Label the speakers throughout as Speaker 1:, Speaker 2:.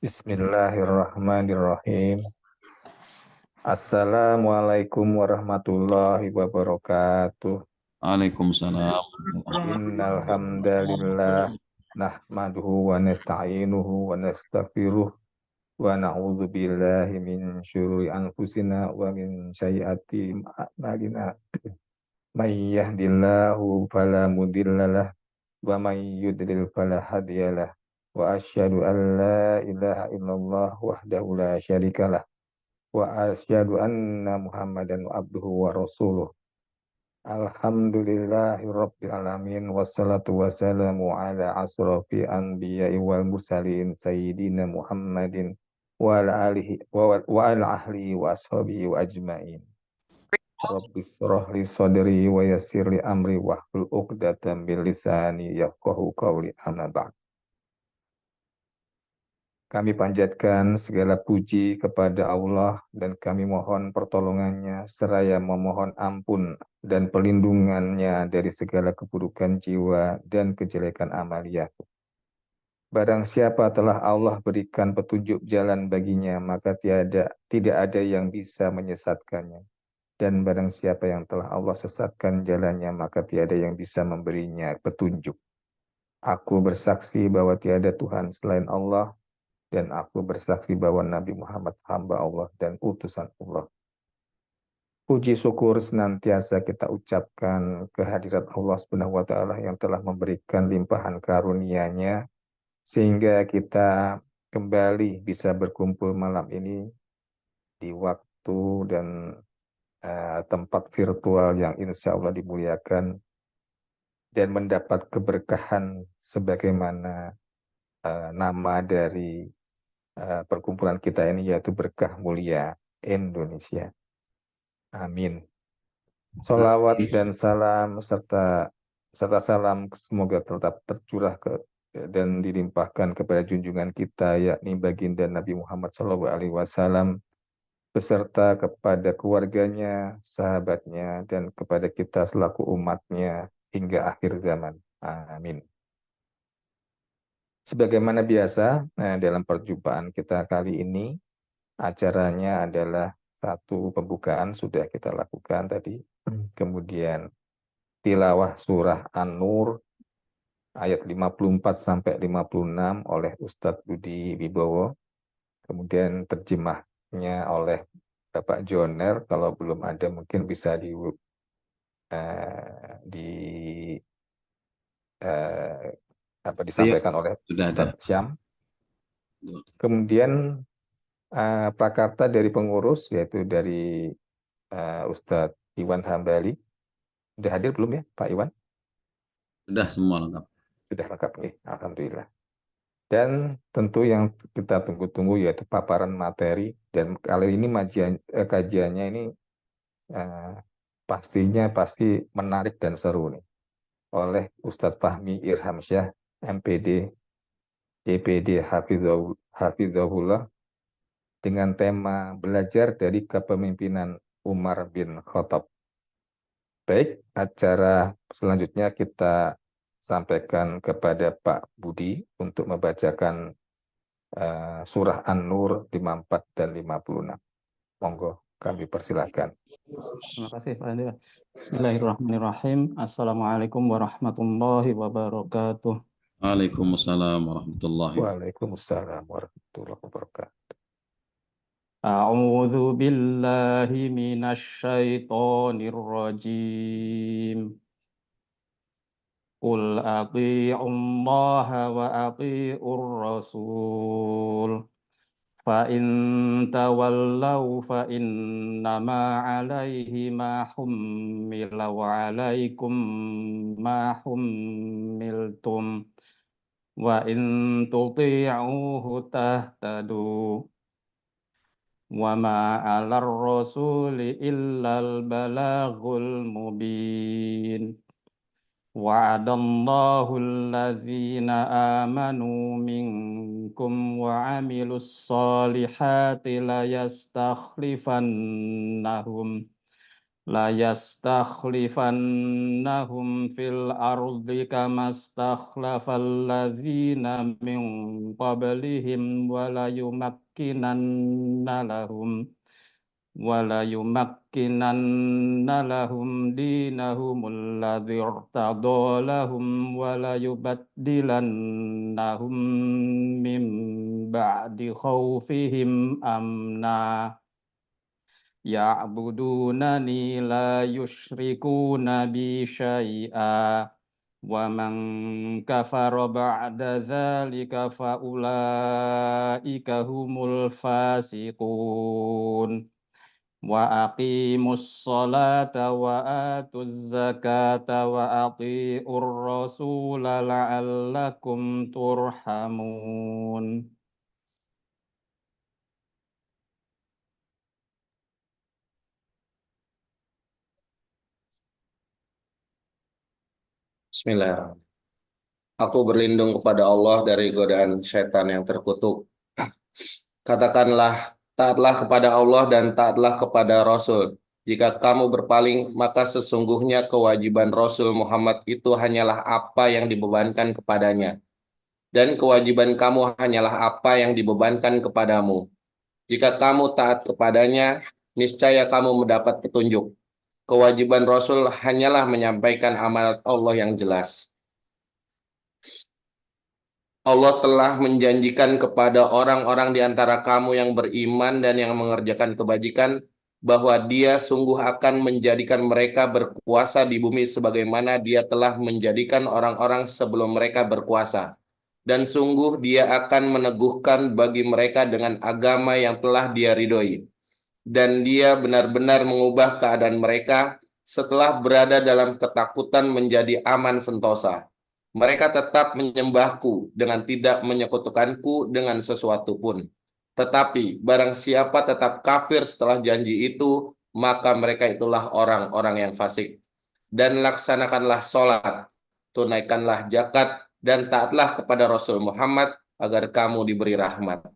Speaker 1: Bismillahirrahmanirrahim. Assalamualaikum warahmatullahi wabarakatuh.
Speaker 2: Waalaikumsalam.
Speaker 1: Innal hamdalillah nahmaduhu wa nasta'inuhu wa nastaghfiruh wa na'udzu billahi min syururi anfusina wa min sayyiati a'malina. May yahdihillahu fala mudhillalah wa may yudlil fala hadiyalah. Wa asyhadu an la ilaha illallah wahdahu la syarikalah wa asyhadu anna Muhammadan abduhu wa rasuluh. Alhamdulillahi rabbil alamin wassalatu wassalamu ala asrafi anbiya'i wal mursalin sayyidina Muhammadin wa ala alihi wa ala ahlihi wa ashabihi wa ajmain. Rabbis shrah li sadri wa yassir li amri wahlul 'uqdatam min lisani yafqahu qawli, amma ba'd. Kami panjatkan segala puji kepada Allah dan kami mohon pertolongannya seraya memohon ampun dan perlindungannya dari segala keburukan jiwa dan kejelekan amalia. Barang siapa telah Allah berikan petunjuk jalan baginya, maka tidak ada yang bisa menyesatkannya. Dan barang siapa yang telah Allah sesatkan jalannya, maka tiada yang bisa memberinya petunjuk. Aku bersaksi bahwa tiada Tuhan selain Allah, dan aku bersaksi bahwa Nabi Muhammad hamba Allah dan utusan Allah. Puji syukur senantiasa kita ucapkan kehadirat Allah Subhanahu wa taala yang telah memberikan limpahan karunia-Nya sehingga kita kembali bisa berkumpul malam ini di waktu dan tempat virtual yang insya Allah dimuliakan dan mendapat keberkahan sebagaimana nama dari perkumpulan kita ini, yaitu berkah mulia Indonesia. Amin. Salawat dan salam serta salam semoga tetap tercurah dan dilimpahkan kepada junjungan kita, yakni baginda Nabi Muhammad SAW, beserta kepada keluarganya, sahabatnya, dan kepada kita selaku umatnya hingga akhir zaman. Amin. Sebagaimana biasa, dalam perjumpaan kita kali ini, acaranya adalah satu pembukaan sudah kita lakukan tadi. Kemudian tilawah surah An-Nur ayat 54 sampai 56 oleh Ustadz Budi Wibowo. Kemudian terjemahnya oleh Bapak Joner. Kalau belum ada mungkin bisa di
Speaker 2: Iya,
Speaker 1: disampaikan oleh
Speaker 2: sudah ada.
Speaker 1: Ustadz Syam. Kemudian prakarta dari pengurus yaitu dari Ustadz Iwan Hambali. Sudah hadir belum ya Pak Iwan?
Speaker 2: Sudah semua lengkap.
Speaker 1: Sudah lengkap nih, Alhamdulillah. Dan tentu yang kita tunggu-tunggu yaitu paparan materi, dan kali ini kajiannya ini eh, pastinya pasti menarik dan seru nih, oleh Ustadz Fahmi Irhamsyah, MPD, CPD Hafizahullah, dengan tema belajar dari kepemimpinan Umar bin Khattab. Baik, acara selanjutnya kita sampaikan kepada Pak Budi untuk membacakan surah An-Nur 54 dan 56. Monggo, kami persilahkan.
Speaker 3: Terima kasih Pak Andika. Bismillahirrahmanirrahim. Assalamualaikum warahmatullahi wabarakatuh.
Speaker 2: Waalaikumsalam warahmatullahi wabarakatuh.
Speaker 1: Waalaikumsalam warahmatullahi wabarakatuh.
Speaker 3: A'udzu billahi minasyaitonir rajim. Qul athi'ullaha wa athi'ur rasul. فإن تولوا فإنما عليه ما حمل وعليكم ما حملتم وإن تطيعوه تهتدوا وما على الرسول إلا البلاغ المبين وعد الله الذين آمنوا منكم وعملوا الصالحات ليستخلفنهم ليستخلفنهم في الأرض كما استخلف الذين من قبلهم وليمكنن لهم دينهم الذي ارتضى لهم وليبدلنهم من بعد خوفهم أمنا يعبدونني لا يشركون بي شيئا ومن كفر بعد ذلك فأولئك هم الفاسقون وأقيموا الصلاة وآتوا الزكاة وأطيعوا الرسول لعلكم ترحمون.
Speaker 4: Bismillahirrahmanirrahim. Aku berlindung kepada Allah dari godaan syaitan yang terkutuk. Katakanlah, taatlah kepada Allah dan taatlah kepada Rasul. Jika kamu berpaling, maka sesungguhnya kewajiban Rasul Muhammad itu hanyalah apa yang dibebankan kepadanya. Dan kewajiban kamu hanyalah apa yang dibebankan kepadamu. Jika kamu taat kepadanya, niscaya kamu mendapat petunjuk. Kewajiban Rasul hanyalah menyampaikan amanat Allah yang jelas. Allah telah menjanjikan kepada orang-orang di antara kamu yang beriman dan yang mengerjakan kebajikan bahwa Dia sungguh akan menjadikan mereka berkuasa di bumi sebagaimana Dia telah menjadikan orang-orang sebelum mereka berkuasa. Dan sungguh Dia akan meneguhkan bagi mereka dengan agama yang telah Dia ridhoi. Dan Dia benar-benar mengubah keadaan mereka setelah berada dalam ketakutan menjadi aman sentosa. Mereka tetap menyembahku dengan tidak menyekutukanku dengan sesuatu pun. Tetapi barang siapa tetap kafir setelah janji itu, maka mereka itulah orang-orang yang fasik. Dan laksanakanlah sholat, tunaikanlah zakat, dan taatlah kepada Rasul Muhammad agar kamu diberi rahmat.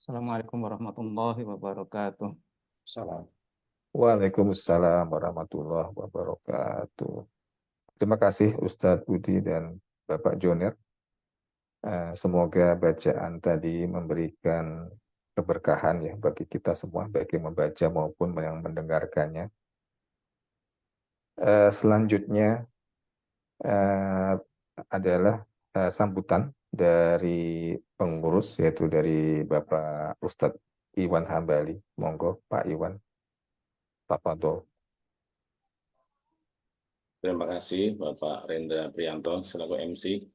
Speaker 3: Assalamualaikum warahmatullahi wabarakatuh.
Speaker 4: Salam.
Speaker 1: Waalaikumsalam warahmatullahi wabarakatuh. Terima kasih Ustadz Budi dan Bapak Jonir. Semoga bacaan tadi memberikan keberkahan ya bagi kita semua, baik yang membaca maupun yang mendengarkannya. Selanjutnya adalah sambutan dari pengurus, yaitu dari Bapak Ustadz Iwan Hambali. Monggo Pak Iwan. Tafadhol.
Speaker 5: Terima kasih Bapak Rendra Prianto selaku MC.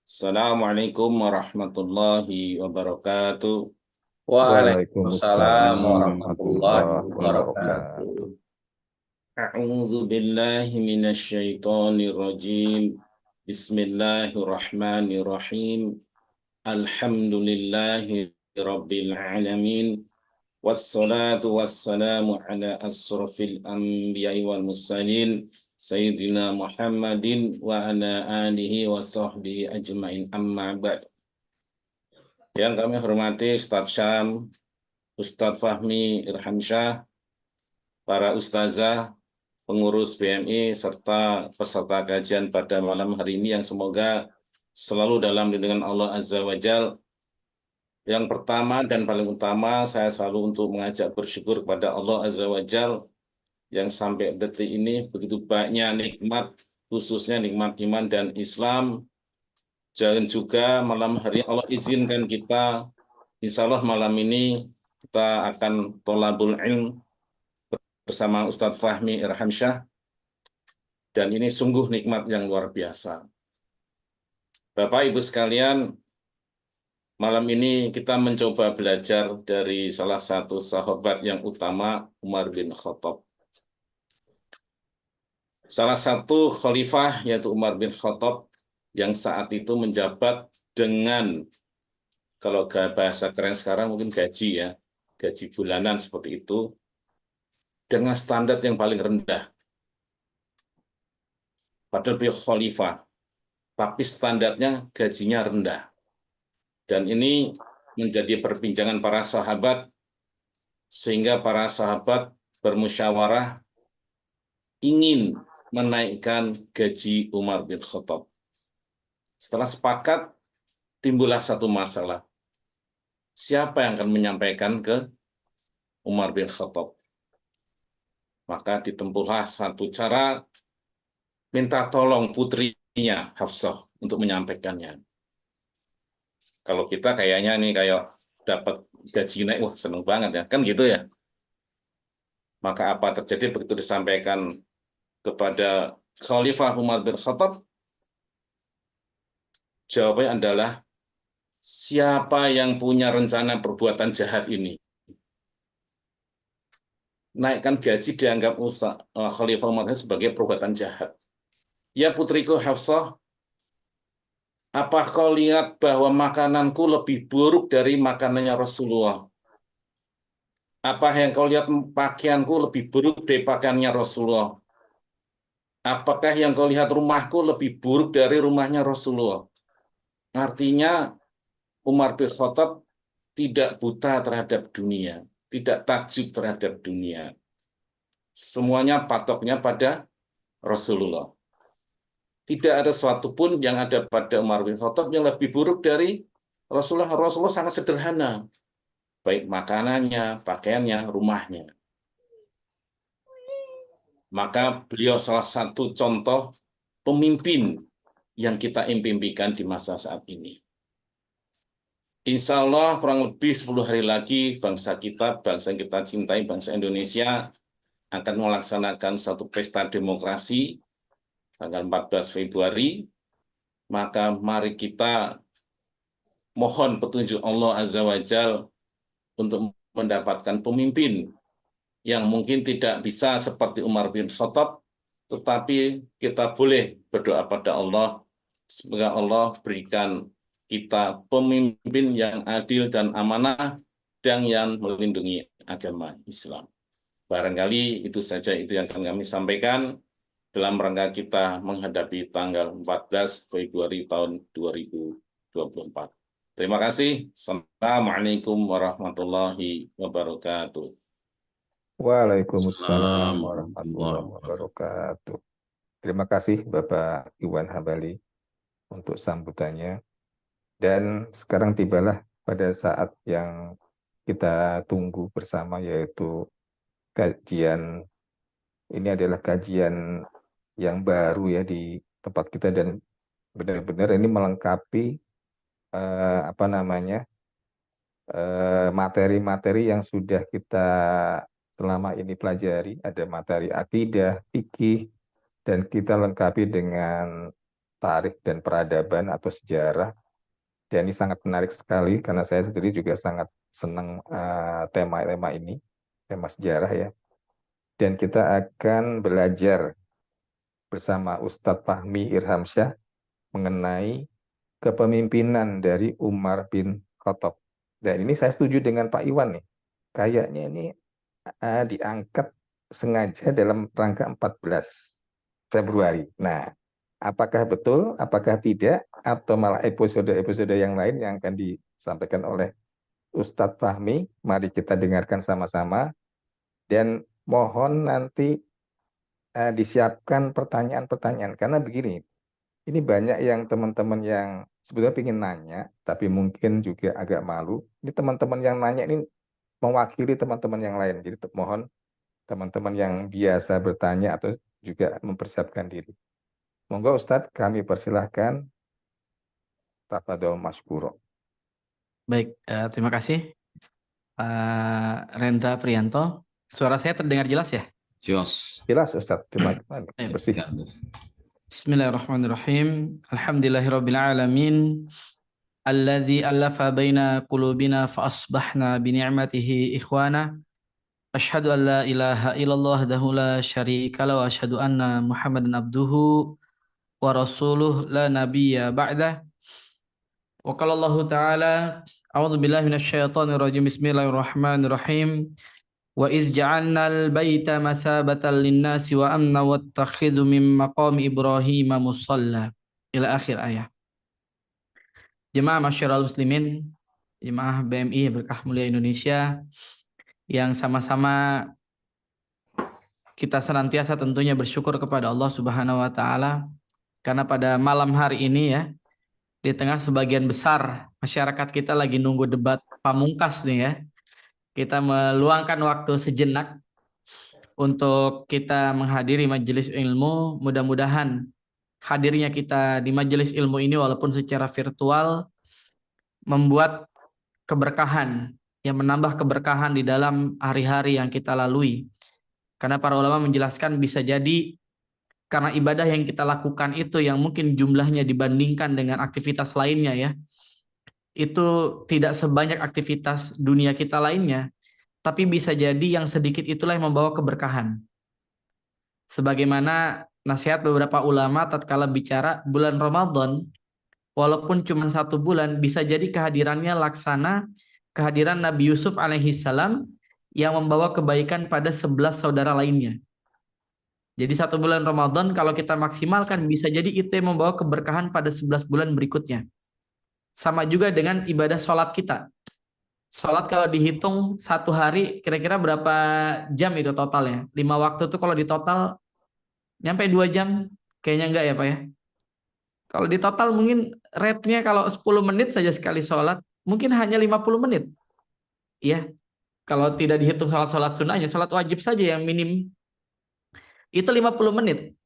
Speaker 5: Assalamualaikum warahmatullahi wabarakatuh.
Speaker 4: Waalaikumsalam warahmatullahi wabarakatuh.
Speaker 5: A'udzu billahi minasy syaithanir rajim. Bismillahirrahmanirrahim. Alhamdulillahi rabbil alamin. Wassalatu wassalamu ala asrafil anbiya'i wal mursalin Sayyidina Muhammadin wa ala alihi wa sahbihi ajma'in amma ba'd. Yang kami hormati Ustadz Syam, Ustadz Fahmi Irhamsyah, para ustazah, pengurus BMI, serta peserta kajian pada malam hari ini yang semoga selalu dalam lindungan Allah Azza wa Jalla. Yang pertama dan paling utama, saya selalu untuk mengajak bersyukur kepada Allah Azza wa Jalla yang sampai detik ini begitu banyak nikmat, khususnya nikmat iman dan Islam. Jangan juga malam hari Allah izinkan kita, insya Allah malam ini kita akan tolabul ilm bersama Ustadz Fahmi Irhamsyah, dan ini sungguh nikmat yang luar biasa. Bapak Ibu sekalian, malam ini kita mencoba belajar dari salah satu sahabat yang utama, Umar bin Khattab. Salah satu khalifah yaitu Umar bin Khattab yang saat itu menjabat dengan, kalau bahasa keren sekarang mungkin gaji ya, gaji bulanan seperti itu, dengan standar yang paling rendah. Padahal beliau khalifah, tapi standarnya gajinya rendah. Dan ini menjadi perbincangan para sahabat, sehingga para sahabat bermusyawarah ingin menaikkan gaji Umar bin Khattab. Setelah sepakat, timbullah satu masalah. Siapa yang akan menyampaikan ke Umar bin Khattab? Maka ditempuhlah satu cara, minta tolong putrinya Hafsah untuk menyampaikannya. Kalau kita kayaknya nih kayak dapat gaji naik, wah seneng banget ya, kan gitu ya. Maka apa terjadi begitu disampaikan kepada Khalifah Umar bin Khattab? Jawabannya adalah, siapa yang punya rencana perbuatan jahat ini? Naikkan gaji dianggap Khalifah Umar sebagai perbuatan jahat. Ya putriku Hafsah, apa kau lihat bahwa makananku lebih buruk dari makanannya Rasulullah? Apa yang kau lihat pakaianku lebih buruk dari pakaiannya Rasulullah? Apakah yang kau lihat rumahku lebih buruk dari rumahnya Rasulullah? Artinya Umar bin Khattab tidak buta terhadap dunia, tidak takjub terhadap dunia. Semuanya patoknya pada Rasulullah. Tidak ada suatu pun yang ada pada Umar bin Khattab yang lebih buruk dari Rasulullah. Rasulullah sangat sederhana, baik makanannya, pakaiannya, rumahnya. Maka beliau salah satu contoh pemimpin yang kita impikan di masa saat ini. Insya Allah kurang lebih 10 hari lagi bangsa yang kita cintai, bangsa Indonesia akan melaksanakan satu pesta demokrasi tanggal 14 Februari, maka mari kita mohon petunjuk Allah Azza wa Jalla untuk mendapatkan pemimpin yang mungkin tidak bisa seperti Umar bin Khattab, tetapi kita boleh berdoa pada Allah, semoga Allah berikan kita pemimpin yang adil dan amanah dan yang melindungi agama Islam. Barangkali itu saja itu yang akan kami sampaikan dalam rangka kita menghadapi tanggal 14 Februari tahun 2024. Terima kasih. Assalamualaikum warahmatullahi wabarakatuh.
Speaker 1: Waalaikumsalam warahmatullahi wabarakatuh. Terima kasih Bapak Iwan Hambali untuk sambutannya. Dan sekarang tibalah pada saat yang kita tunggu bersama, yaitu kajian. Ini adalah kajian yang baru ya di tempat kita, dan benar-benar ini melengkapi materi-materi yang sudah kita selama ini pelajari. Ada materi akidah, fikih, dan kita lengkapi dengan tarikh dan peradaban atau sejarah. Dan ini sangat menarik sekali karena saya sendiri juga sangat senang tema-tema ini, tema sejarah ya. Dan kita akan belajar bersama Ustadz Fahmi Irhamsyah mengenai kepemimpinan dari Umar bin Khattab. Dan ini saya setuju dengan Pak Iwan nih. Kayaknya ini diangkat sengaja dalam rangka 14 Februari. Nah, apakah betul, apakah tidak, atau malah episode-episode yang lain yang akan disampaikan oleh Ustadz Fahmi? Mari kita dengarkan sama-sama. Dan mohon nanti disiapkan pertanyaan-pertanyaan. Karena begini, ini banyak yang teman-teman yang sebetulnya ingin nanya, tapi mungkin juga agak malu. Ini teman-teman yang nanya ini mewakili teman-teman yang lain. Jadi mohon teman-teman yang biasa bertanya atau juga mempersiapkan diri. Monggo Ustadz, kami persilahkan. Tafadhol masykuro.
Speaker 6: Baik, terima kasih Rendra Prianto. Suara saya terdengar jelas ya?
Speaker 1: Jelas Ustadz, terima kasih. Bersih.
Speaker 6: Bismillahirrahmanirrahim. Alhamdulillahirabbil alamin. Alladzi allafa baina qulubina fa asbahna bi ni'matihi ikhwana. Asyhadu an la ilaha illallah wahdahu la syarika lahu wa asyhadu anna Muhammadan abduhu wa rasuluh la nabiyya ba'dah. Wa qala Allah ta'ala, a'udzu billahi minasyaitonir rajim. Bismillahirrahmanirrahim. Wa iz ja'alnal baita masabatan lin-nasi wa amna wattakhidhu min maqami Ibrahim musalla, ila akhir ayat. Jemaah masyarakat muslimin, jemaah BMI Berkah Mulia Indonesia yang sama-sama kita senantiasa tentunya bersyukur kepada Allah Subhanahu wa taala karena pada malam hari ini ya, di tengah sebagian besar masyarakat kita lagi nunggu debat pamungkas nih ya. Kita meluangkan waktu sejenak untuk kita menghadiri majelis ilmu. Mudah-mudahan hadirnya kita di majelis ilmu ini walaupun secara virtual membuat keberkahan, yang menambah keberkahan di dalam hari-hari yang kita lalui. Karena para ulama menjelaskan bisa jadi karena ibadah yang kita lakukan itu yang mungkin jumlahnya dibandingkan dengan aktivitas lainnya ya, itu tidak sebanyak aktivitas dunia kita lainnya, tapi bisa jadi yang sedikit itulah yang membawa keberkahan. Sebagaimana nasihat beberapa ulama tatkala bicara bulan Ramadan, walaupun cuma 1 bulan, bisa jadi kehadirannya laksana kehadiran Nabi Yusuf alaihissalam yang membawa kebaikan pada 11 saudara lainnya. Jadi 1 bulan Ramadan kalau kita maksimalkan bisa jadi itu yang membawa keberkahan pada 11 bulan berikutnya. Sama juga dengan ibadah sholat kita. Sholat kalau dihitung 1 hari kira-kira berapa jam itu totalnya? 5 waktu itu kalau di total nyampe 2 jam? Kayaknya enggak ya Pak ya? Kalau di total mungkin rate-nya kalau 10 menit saja sekali sholat, mungkin hanya 50 menit. Ya, kalau tidak dihitung sholat-sholat sunnahnya, sholat wajib saja yang minim itu 50 menit.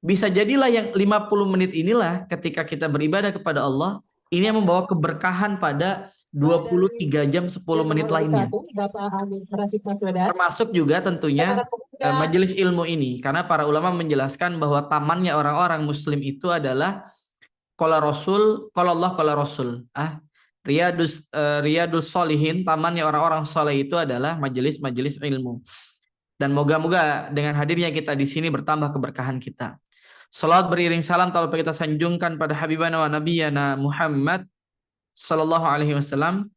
Speaker 6: Bisa jadilah yang 50 menit inilah ketika kita beribadah kepada Allah, ini yang membawa keberkahan pada 23 jam 10 menit lainnya. Termasuk juga tentunya majelis ilmu ini. Karena para ulama menjelaskan bahwa tamannya orang-orang muslim itu adalah qala Rasul, qala Allah, qala Rasul. Riyadus Sholihin, tamannya orang-orang soleh itu adalah majelis-majelis ilmu. Dan moga-moga dengan hadirnya kita di sini bertambah keberkahan kita. Salawat beriring salam telah kita sanjungkan pada Habibana wa Nabiyana Muhammad sallallahu alaihi wasallam,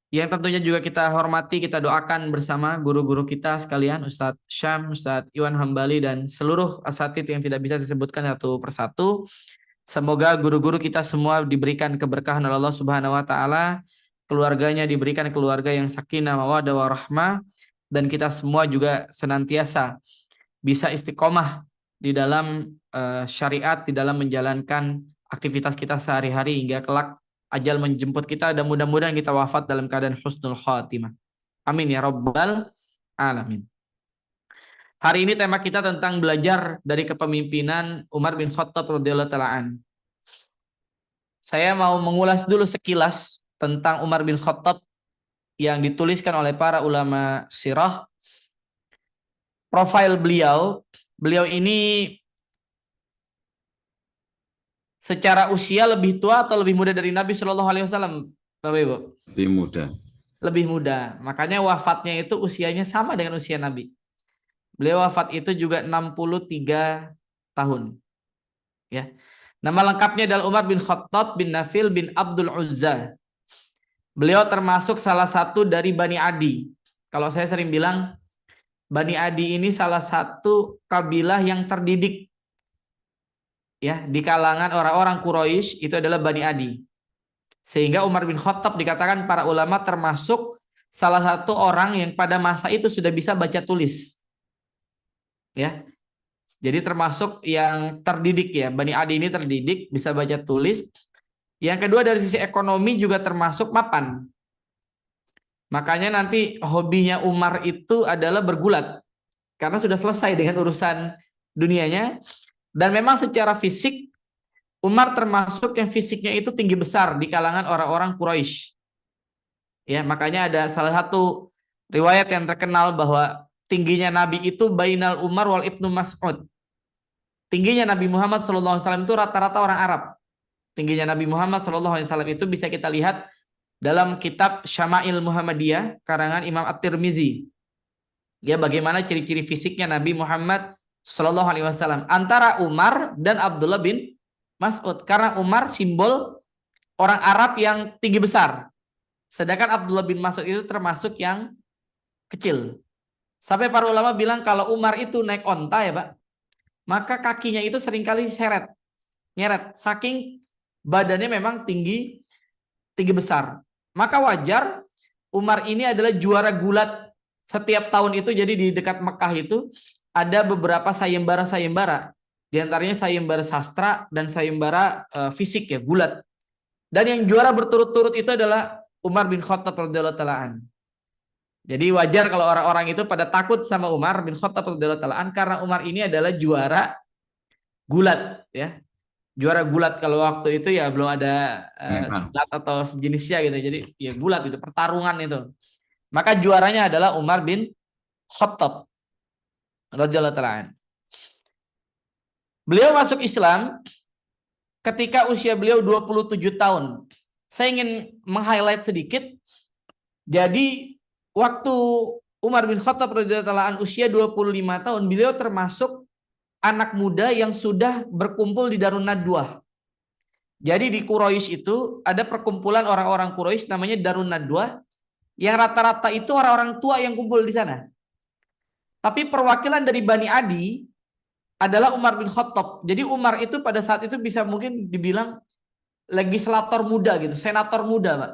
Speaker 6: yang tentunya juga kita hormati, kita doakan bersama guru-guru kita sekalian, Ustadz Syam, Ustadz Iwan Hambali, dan seluruh asatid yang tidak bisa disebutkan satu persatu. Semoga guru-guru kita semua diberikan keberkahan oleh Allah Subhanahu wa taala, keluarganya diberikan keluarga yang sakinah, mawaddah, warahmah, dan kita semua juga senantiasa bisa istiqomah di dalam syariat, di dalam menjalankan aktivitas kita sehari-hari hingga kelak ajal menjemput kita, dan mudah-mudahan kita wafat dalam keadaan husnul khatimah. Amin ya rabbal alamin. Hari ini tema kita tentang belajar dari kepemimpinan Umar bin Khattab radhiyallahu taala an. Saya mau mengulas dulu sekilas tentang Umar bin Khattab yang dituliskan oleh para ulama sirah. Profil beliau ini secara usia lebih tua atau lebih muda dari Nabi Shallallahu Alaihi Wasallam, Bapak Ibu?
Speaker 2: Lebih muda. Lebih
Speaker 6: muda. Makanya wafatnya itu usianya sama dengan usia Nabi. Beliau wafat itu juga 63 tahun. Ya. Nama lengkapnya adalah Umar bin Khattab bin Nafil bin Abdul Uzza. Beliau termasuk salah satu dari Bani Adi. Kalau saya sering bilang, Bani Adi ini salah satu kabilah yang terdidik. Ya, di kalangan orang-orang Quraisy itu adalah Bani Adi. Sehingga Umar bin Khattab dikatakan para ulama termasuk salah satu orang yang pada masa itu sudah bisa baca tulis. Ya. Jadi termasuk yang terdidik ya. Bani Adi ini terdidik, bisa baca tulis. Yang kedua dari sisi ekonomi juga termasuk mapan. Makanya nanti hobinya Umar itu adalah bergulat. Karena sudah selesai dengan urusan dunianya. Dan memang secara fisik Umar termasuk yang fisiknya itu tinggi besar di kalangan orang-orang Quraisy. Ya, makanya ada salah satu riwayat yang terkenal bahwa tingginya Nabi itu bainal Umar wal Ibnu Mas'ud. Tingginya Nabi Muhammad SAW itu rata-rata orang Arab. Tingginya Nabi Muhammad SAW itu bisa kita lihat dalam kitab Syama'il Muhammadiyah karangan Imam At-Tirmizi. Ya, bagaimana ciri-ciri fisiknya Nabi Muhammad SAW antara Umar dan Abdullah bin Mas'ud. Karena Umar simbol orang Arab yang tinggi besar. Sedangkan Abdullah bin Mas'ud itu termasuk yang kecil. Sampai para ulama bilang kalau Umar itu naik onta ya Pak, maka kakinya itu seringkali nyeret. Saking badannya memang tinggi besar. Maka wajar Umar ini adalah juara gulat Setiap tahun itu jadi di dekat Mekah itu ada beberapa sayembara-sayembara. Di antaranya sayembara sastra dan sayembara fisik ya, gulat. Dan yang juara berturut-turut itu adalah Umar bin Khattab radhiyallahu taala an. Jadi wajar kalau orang-orang itu pada takut sama Umar bin Khattab radhiyallahu taala an karena Umar ini adalah juara gulat ya. Juara gulat kalau waktu itu ya belum ada silat atau sejenisnya gitu. Jadi ya gulat itu pertarungan itu. Maka juaranya adalah Umar bin Khattab radhiyallahu taala an. Beliau masuk Islam ketika usia beliau 27 tahun. Saya ingin meng-highlight sedikit. Jadi waktu Umar bin Khattab radhiyallahu taala an usia 25 tahun, beliau termasuk anak muda yang sudah berkumpul di Darun Nadwah. Jadi di Quraisy itu ada perkumpulan orang-orang Quraisy namanya Darun Nadwah yang rata-rata itu orang-orang tua yang kumpul di sana. Tapi perwakilan dari Bani Adi adalah Umar bin Khattab. Jadi Umar itu pada saat itu bisa mungkin dibilang legislator muda gitu, senator muda, Pak.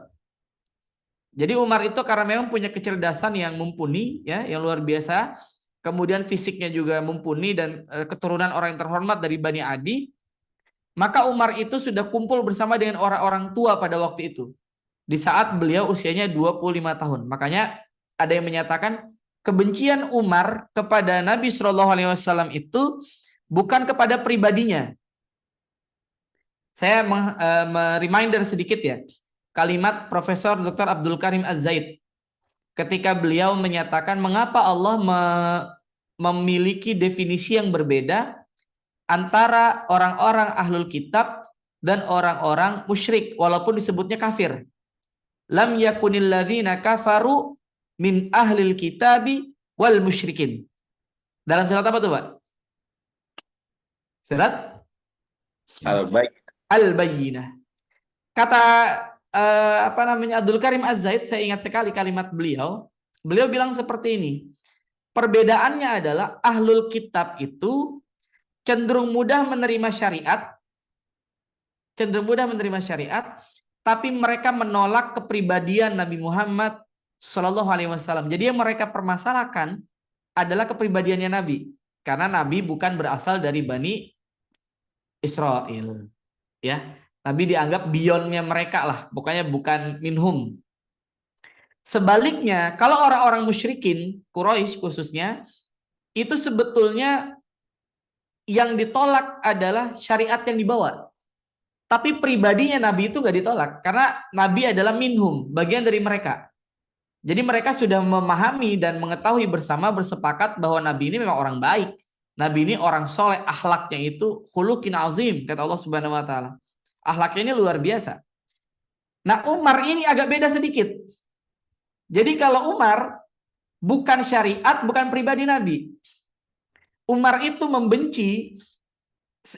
Speaker 6: Jadi Umar itu karena memang punya kecerdasan yang mumpuni ya, yang luar biasa. Kemudian fisiknya juga mumpuni dan keturunan orang yang terhormat dari Bani Adi. Maka Umar itu sudah kumpul bersama dengan orang-orang tua pada waktu itu. Di saat beliau usianya 25 tahun. Makanya ada yang menyatakan kebencian Umar kepada Nabi SAW itu bukan kepada pribadinya. Saya reminder sedikit ya. Kalimat Profesor Dr. Abdul Karim Az-Zaid. Ketika beliau menyatakan mengapa Allah memiliki definisi yang berbeda antara orang-orang ahlul kitab dan orang-orang musyrik. Walaupun disebutnya kafir. Lam yakunil ladzina kafaru min ahlil kitabi wal musyrikin. Dalam surat apa tuh, Pak? Surat Al-Bayyinah. Kata Abdul Karim Az-Zaid, saya ingat sekali kalimat beliau. Beliau bilang seperti ini. Perbedaannya adalah ahlul kitab itu cenderung mudah menerima syariat, tapi mereka menolak kepribadian Nabi Muhammad Shallallahu Alaihi Wasallam. Jadi yang mereka permasalahkan adalah kepribadiannya Nabi, karena Nabi bukan berasal dari Bani Israel, ya. Nabi dianggap beyondnya mereka lah, pokoknya bukan minhum. Sebaliknya, kalau orang-orang musyrikin Quraisy khususnya, itu sebetulnya yang ditolak adalah syariat yang dibawa. Tapi pribadinya Nabi itu nggak ditolak, karena Nabi adalah minhum, bagian dari mereka. Jadi mereka sudah memahami dan mengetahui bersama, bersepakat bahwa Nabi ini memang orang baik. Nabi ini orang soleh, akhlaknya itu khuluqin azim, kata Allah Subhanahu Wa Taala. Akhlaknya ini luar biasa. Nah Umar ini agak beda sedikit. Jadi kalau Umar bukan syariat, bukan pribadi Nabi. Umar itu membenci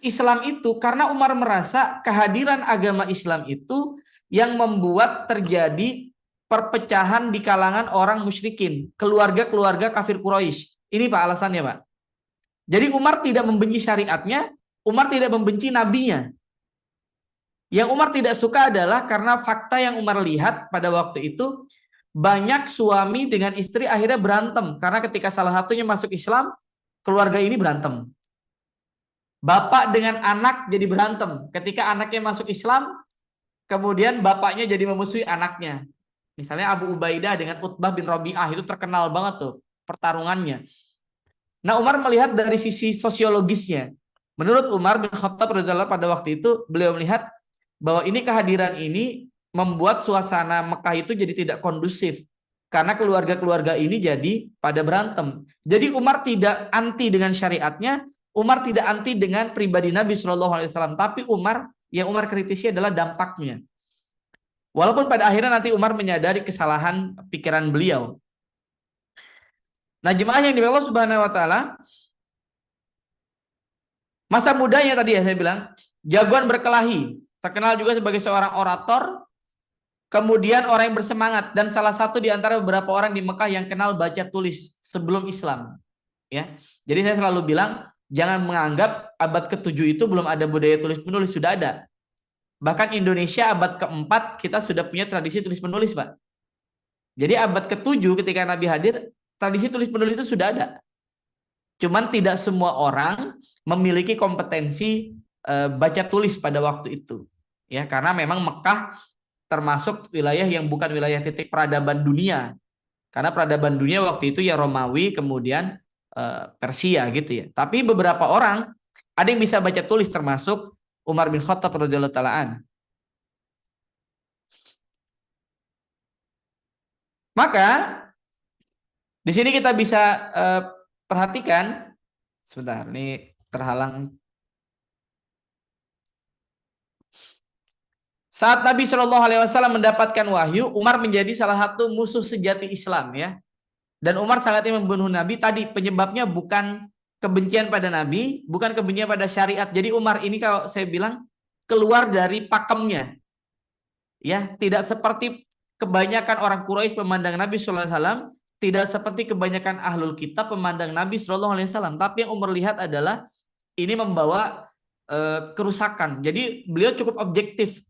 Speaker 6: Islam itu karena Umar merasa kehadiran agama Islam itu yang membuat terjadi perpecahan di kalangan orang musyrikin, keluarga-keluarga kafir Quraisy. Ini Pak alasannya, Pak. Jadi Umar tidak membenci syariatnya, Umar tidak membenci nabinya. Yang Umar tidak suka adalah karena fakta yang Umar lihat pada waktu itu, banyak suami dengan istri akhirnya berantem karena ketika salah satunya masuk Islam, keluarga ini berantem. Bapak dengan anak jadi berantem. Ketika anaknya masuk Islam, kemudian bapaknya jadi memusuhi anaknya. Misalnya Abu Ubaidah dengan Utbah bin Rabi'ah, itu terkenal banget tuh pertarungannya. Nah Umar melihat dari sisi sosiologisnya. Menurut Umar bin Khattab radhiyallahu pada waktu itu, beliau melihat bahwa ini kehadiran ini membuat suasana Mekah itu jadi tidak kondusif. Karena keluarga-keluarga ini jadi pada berantem. Jadi Umar tidak anti dengan syariatnya, Umar tidak anti dengan pribadi Nabi SAW. Tapi yang Umar kritisi adalah dampaknya. Walaupun pada akhirnya nanti Umar menyadari kesalahan pikiran beliau. Nah jemaah yang dimuliakan Allah Subhanahu Wa Taala, masa mudanya tadi ya saya bilang, jagoan berkelahi, terkenal juga sebagai seorang orator, kemudian orang yang bersemangat, dan salah satu di antara beberapa orang di Mekah yang kenal baca tulis sebelum Islam. Ya, jadi saya selalu bilang, jangan menganggap abad ke-7 itu belum ada budaya tulis menulis, sudah ada. Bahkan Indonesia abad ke-4 kita sudah punya tradisi tulis menulis, Pak. Jadi abad ke-7 ketika Nabi hadir, tradisi tulis menulis itu sudah ada. Cuman tidak semua orang memiliki kompetensi baca tulis pada waktu itu. Ya, karena memang Mekah termasuk wilayah yang bukan wilayah titik peradaban dunia. Karena peradaban dunia waktu itu ya Romawi, kemudian Persia gitu ya. Tapi beberapa orang ada yang bisa baca tulis termasuk Umar bin Khattab radhiyallahu taala an. Maka di sini kita bisa perhatikan, sebentar, ini terhalang. Saat Nabi Shallallahu Alaihi Wasallam mendapatkan wahyu, Umar menjadi salah satu musuh sejati Islam ya. Dan Umar sangat ingin membunuh Nabi. Tadi penyebabnya bukan kebencian pada Nabi, bukan kebencian pada syariat. Jadi Umar ini kalau saya bilang keluar dari pakemnya, ya, tidak seperti kebanyakan orang Quraisy memandang Nabi Shallallahu Alaihi Wasallam, tidak seperti kebanyakan ahlul kitab memandang Nabi Shallallahu Alaihi Wasallam. Tapi yang Umar lihat adalah ini membawa kerusakan. Jadi beliau cukup objektif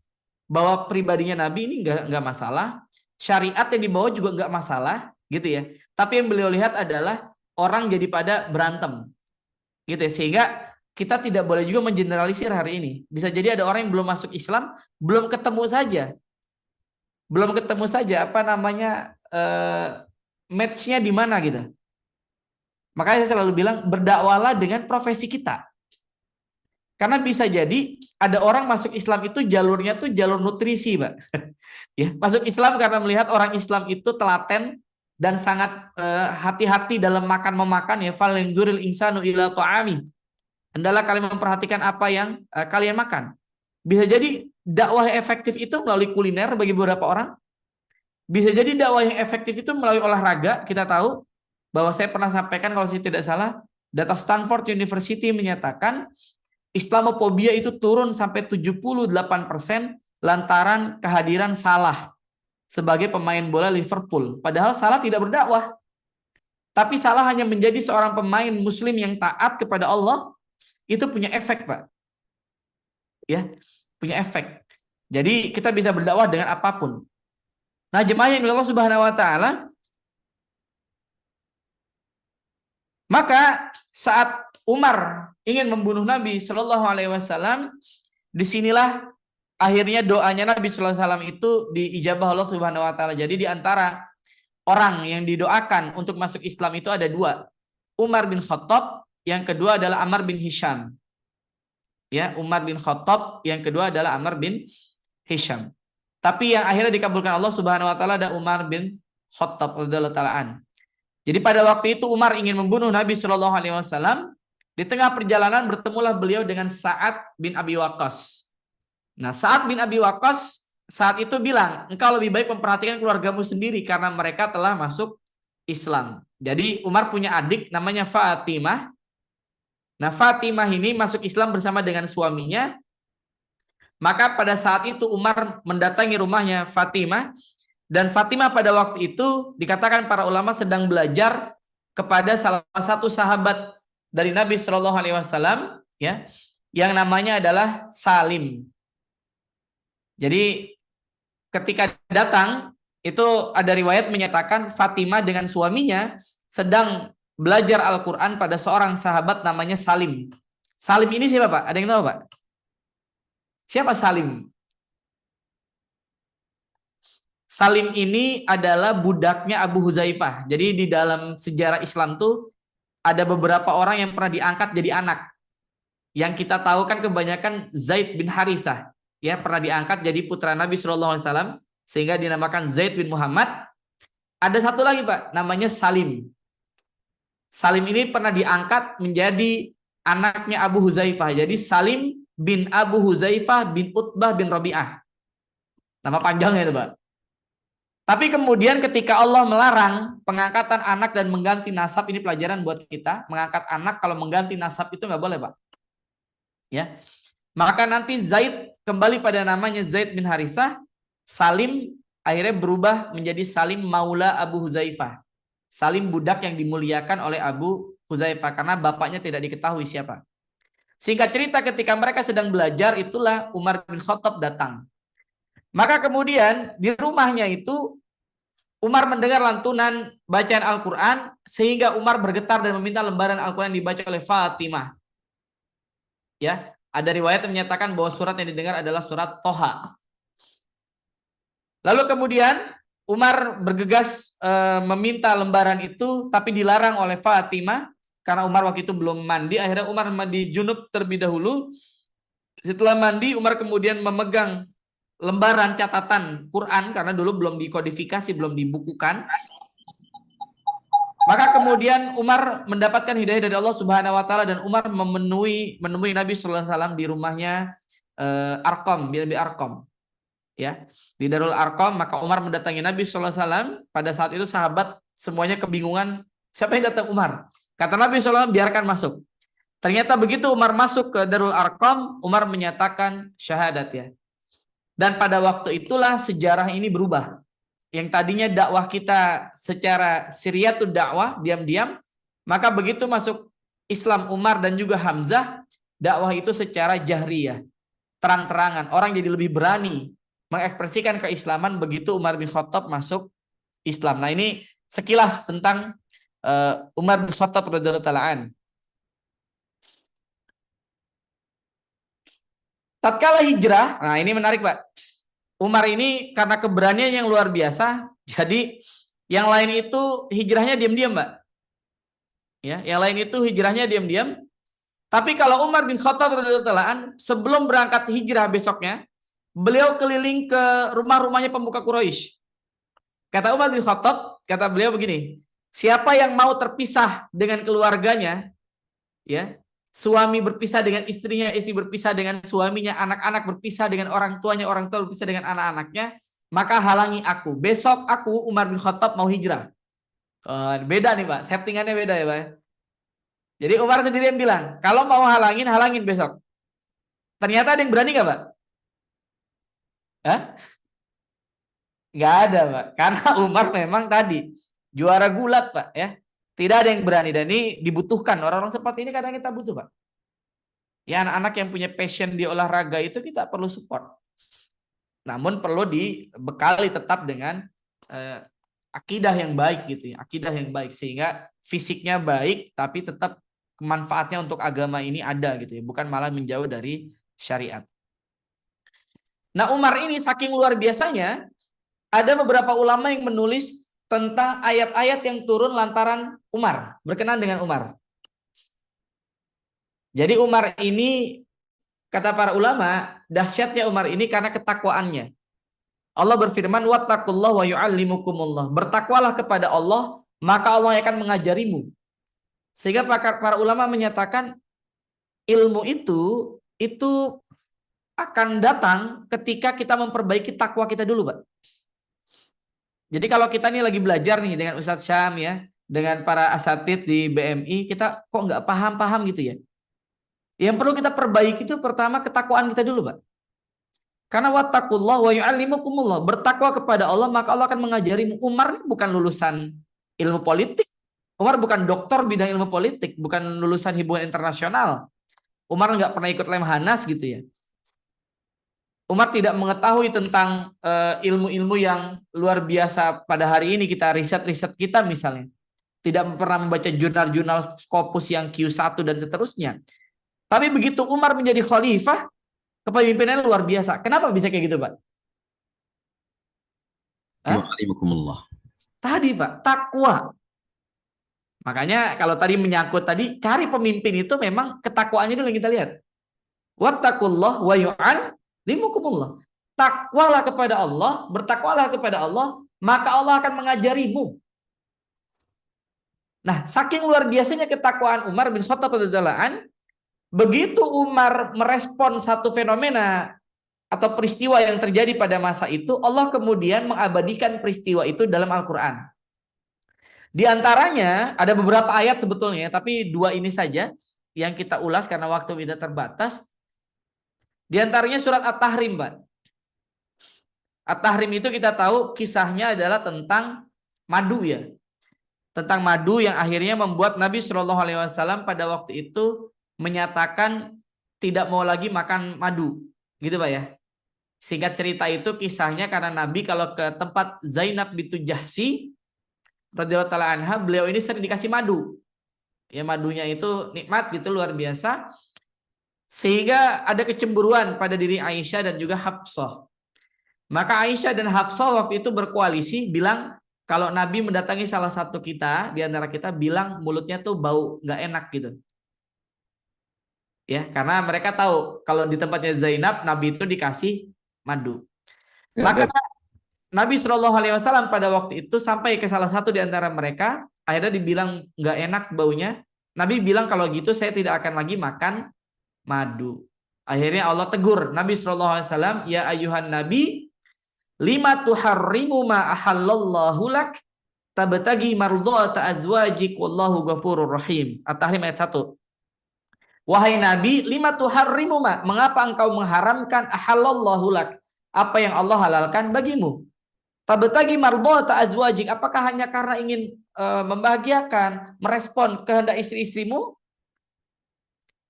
Speaker 6: bahwa pribadinya Nabi ini nggak masalah, syariat yang dibawa juga nggak masalah, gitu ya. Tapi yang beliau lihat adalah orang jadi pada berantem, gitu ya. Sehingga kita tidak boleh juga mengeneralisir hari ini. Bisa jadi ada orang yang belum masuk Islam, belum ketemu saja apa namanya matchnya di mana gitu. Makanya saya selalu bilang berdakwalah dengan profesi kita. Karena bisa jadi ada orang masuk Islam itu jalurnya tuh jalur nutrisi, Pak. Ya, masuk Islam karena melihat orang Islam itu telaten dan sangat hati-hati dalam makan-memakan ya. Fal yanzuril insanu ila ta'ami. Hendaklah kalian memperhatikan apa yang kalian makan. Bisa jadi dakwah yang efektif itu melalui kuliner bagi beberapa orang. Bisa jadi dakwah yang efektif itu melalui olahraga. Kita tahu bahwa saya pernah sampaikan kalau saya tidak salah, data Stanford University menyatakan Islamophobia itu turun sampai 78% lantaran kehadiran Salah sebagai pemain bola Liverpool. Padahal Salah tidak berdakwah. Tapi Salah hanya menjadi seorang pemain muslim yang taat kepada Allah, itu punya efek, Pak. Ya, punya efek. Jadi kita bisa berdakwah dengan apapun. Nah, jemaah yang Allah Subhanahu wa taala, maka saat Umar ingin membunuh Nabi Shallallahu Alaihi Wasallam, disinilah akhirnya doanya Nabi Shallallahu Alaihi Wasallam itu diijabah Allah Subhanahu Wa Taala. Jadi di antara orang yang didoakan untuk masuk Islam itu ada dua, Umar bin Khattab, yang kedua adalah Ammar bin Hisham. Ya, Umar bin Khattab, yang kedua adalah Ammar bin Hisham. Tapi yang akhirnya dikabulkan Allah Subhanahu Wa Taala ada Umar bin Khattab radhiyallahu taala. Jadi pada waktu itu Umar ingin membunuh Nabi Shallallahu Alaihi Wasallam. Di tengah perjalanan bertemulah beliau dengan Sa'ad bin Abi Waqqas. Nah, Sa'ad bin Abi Waqqas saat itu bilang, engkau lebih baik memperhatikan keluargamu sendiri karena mereka telah masuk Islam. Jadi Umar punya adik namanya Fatimah. Nah, Fatimah ini masuk Islam bersama dengan suaminya. Maka pada saat itu Umar mendatangi rumahnya Fatimah. Dan Fatimah pada waktu itu dikatakan para ulama sedang belajar kepada salah satu sahabat dari Nabi Shallallahu Alaihi Wasallam, ya, yang namanya adalah Salim. Jadi ketika datang itu ada riwayat menyatakan Fatimah dengan suaminya sedang belajar Al-Quran pada seorang sahabat namanya Salim. Salim ini siapa, Pak? Ada yang tahu, Pak? Siapa Salim? Salim ini adalah budaknya Abu Huzaifah. Jadi di dalam sejarah Islam tuh ada beberapa orang yang pernah diangkat jadi anak. Yang kita tahu kan kebanyakan Zaid bin Harithah, ya, pernah diangkat jadi putra Nabi Shallallahu Alaihi Wasallam sehingga dinamakan Zaid bin Muhammad. Ada satu lagi, Pak, namanya Salim. Salim ini pernah diangkat menjadi anaknya Abu Huzaifah. Jadi Salim bin Abu Huzaifah bin Utbah bin Rabi'ah. Nama panjangnya itu, Pak. Tapi kemudian ketika Allah melarang pengangkatan anak dan mengganti nasab, ini pelajaran buat kita. Mengangkat anak kalau mengganti nasab itu nggak boleh, Pak. Ya, maka nanti Zaid kembali pada namanya Zaid bin Harithah. Salim akhirnya berubah menjadi Salim Maula Abu Huzaifah. Salim budak yang dimuliakan oleh Abu Huzaifah karena bapaknya tidak diketahui siapa. Singkat cerita ketika mereka sedang belajar itulah Umar bin Khattab datang. Maka kemudian di rumahnya itu Umar mendengar lantunan bacaan Al-Quran sehingga Umar bergetar dan meminta lembaran Al-Quran dibaca oleh Fatimah. Ya, ada riwayat yang menyatakan bahwa surat yang didengar adalah surat Toha. Lalu kemudian Umar bergegas meminta lembaran itu, tapi dilarang oleh Fatimah karena Umar waktu itu belum mandi. Akhirnya Umar mandi junub terlebih dahulu. Setelah mandi, Umar kemudian memegang lembaran catatan Quran karena dulu belum dikodifikasi, belum dibukukan. Maka kemudian Umar mendapatkan hidayah dari Allah Subhanahu wa taala dan Umar menemui Nabi sallallahu alaihi wasallam di rumahnya Arqam bin Abi Arqam. Ya, di Darul Arqam, maka Umar mendatangi Nabi sallallahu alaihi wasallam. Pada saat itu sahabat semuanya kebingungan, siapa yang datang Umar? Kata Nabi sallallahu alaihi wasallam, biarkan masuk. Ternyata begitu Umar masuk ke Darul Arqam, Umar menyatakan syahadat ya. Dan pada waktu itulah sejarah ini berubah. Yang tadinya dakwah kita secara sirriyatud dakwah, diam-diam, maka begitu masuk Islam Umar dan juga Hamzah, dakwah itu secara jahriyah, terang-terangan. Orang jadi lebih berani mengekspresikan keislaman begitu Umar bin Khattab masuk Islam. Nah, ini sekilas tentang Umar bin Khattab radhiyallahu ta'ala. Tatkala hijrah, nah ini menarik Pak. Umar ini karena keberanian yang luar biasa, jadi yang lain itu hijrahnya diam-diam Pak. Ya, yang lain itu hijrahnya diam-diam. Tapi kalau Umar bin Khattab radhiyallahu ta'ala sebelum berangkat hijrah besoknya, beliau keliling ke rumah-rumahnya pemuka Quraisy. Kata Umar bin Khattab, kata beliau begini, siapa yang mau terpisah dengan keluarganya, ya, suami berpisah dengan istrinya, istri berpisah dengan suaminya, anak-anak berpisah dengan orang tuanya, orang tua berpisah dengan anak-anaknya, maka halangi aku. Besok aku, Umar bin Khattab, mau hijrah. Beda nih Pak, settingannya beda ya Pak. Jadi Umar sendiri yang bilang, kalau mau halangin besok. Ternyata ada yang berani nggak Pak? Hah? Nggak ada Pak, karena Umar memang tadi juara gulat Pak ya. Tidak ada yang berani, dan ini dibutuhkan. Orang-orang seperti ini kadang kita butuh, Pak. Ya, anak-anak yang punya passion di olahraga itu kita perlu support. Namun perlu dibekali tetap dengan akidah yang baik gitu ya. Akidah yang baik sehingga fisiknya baik tapi tetap manfaatnya untuk agama ini ada gitu ya, bukan malah menjauh dari syariat. Nah, Umar ini saking luar biasanya, ada beberapa ulama yang menulis tentang ayat-ayat yang turun lantaran Umar, berkenan dengan Umar. Jadi Umar ini, kata para ulama, dahsyatnya Umar ini karena ketakwaannya. Allah berfirman, wattaqullah wa yu'allimukumullah. Bertakwalah kepada Allah, maka Allah akan mengajarimu. Sehingga para ulama menyatakan ilmu itu akan datang ketika kita memperbaiki takwa kita dulu, Pak. Jadi kalau kita nih lagi belajar nih dengan Ustadz Syam ya, dengan para asatid di BMI, kita kok nggak paham-paham gitu ya. Yang perlu kita perbaiki itu pertama ketakwaan kita dulu, Pak. Karena wattaqullah wa yu'allimukumullah. Bertakwa kepada Allah, maka Allah akan mengajarimu. Umar ini bukan lulusan ilmu politik. Umar bukan doktor bidang ilmu politik, bukan lulusan hubungan internasional. Umar nggak pernah ikut Lemhanas gitu ya. Umar tidak mengetahui tentang ilmu-ilmu yang luar biasa pada hari ini kita riset-riset kita misalnya. Tidak pernah membaca jurnal-jurnal Scopus yang Q1 dan seterusnya. Tapi begitu Umar menjadi khalifah, kepemimpinannya luar biasa. Kenapa bisa kayak gitu, Pak?
Speaker 2: Waalaikumsalam.
Speaker 6: Tadi, Pak, takwa. Makanya kalau tadi menyangkut tadi, cari pemimpin itu memang ketakwaannya dulu yang kita lihat. Wattaqullah wa yu'allimukumullah. Takwalah kepada Allah, bertakwalah kepada Allah, maka Allah akan mengajarimu. Nah, saking luar biasanya ketakwaan Umar bin Khattab radhiyallahu anhu, begitu Umar merespon satu fenomena atau peristiwa yang terjadi pada masa itu, Allah kemudian mengabadikan peristiwa itu dalam Al-Quran. Di antaranya ada beberapa ayat sebetulnya, tapi dua ini saja yang kita ulas karena waktu kita terbatas. Di antaranya surat At-Tahrim, Pak. At-Tahrim itu kita tahu kisahnya adalah tentang madu ya. Tentang madu yang akhirnya membuat Nabi SAW pada waktu itu menyatakan tidak mau lagi makan madu. Gitu Pak ya. Singkat cerita itu kisahnya karena Nabi kalau ke tempat Zainab bintu Jahsy radhiyallahu taala anha, beliau ini sering dikasih madu. Ya madunya itu nikmat gitu, luar biasa. Sehingga ada kecemburuan pada diri Aisyah dan juga Hafsah. Maka Aisyah dan Hafsah waktu itu berkoalisi bilang kalau Nabi mendatangi salah satu kita di antara kita, bilang mulutnya tuh bau nggak enak gitu. Ya, karena mereka tahu kalau di tempatnya Zainab Nabi itu dikasih madu.
Speaker 1: Ya,
Speaker 6: Maka
Speaker 1: dan
Speaker 6: Nabi Shallallahu Alaihi Wasallam pada waktu itu sampai ke salah satu di antara mereka, akhirnya dibilang nggak enak baunya. Nabi bilang kalau gitu saya tidak akan lagi makan madu. Akhirnya Allah tegur Nabi Shallallahu Alaihi Wasallam, ya ayuhan Nabi, lima tuharrimu ma ahallallahu lak tabtagi mardhata azwajik wallahu ghafurur rahim. At-Tahrim ayat 1. Wahai Nabi, lima tuharrimu ma, mengapa engkau mengharamkan ahallallahu lak, apa yang Allah halalkan bagimu? Tabtagi mardhata azwajik, apakah hanya karena ingin membahagiakan, merespon kehendak istri-istrimu?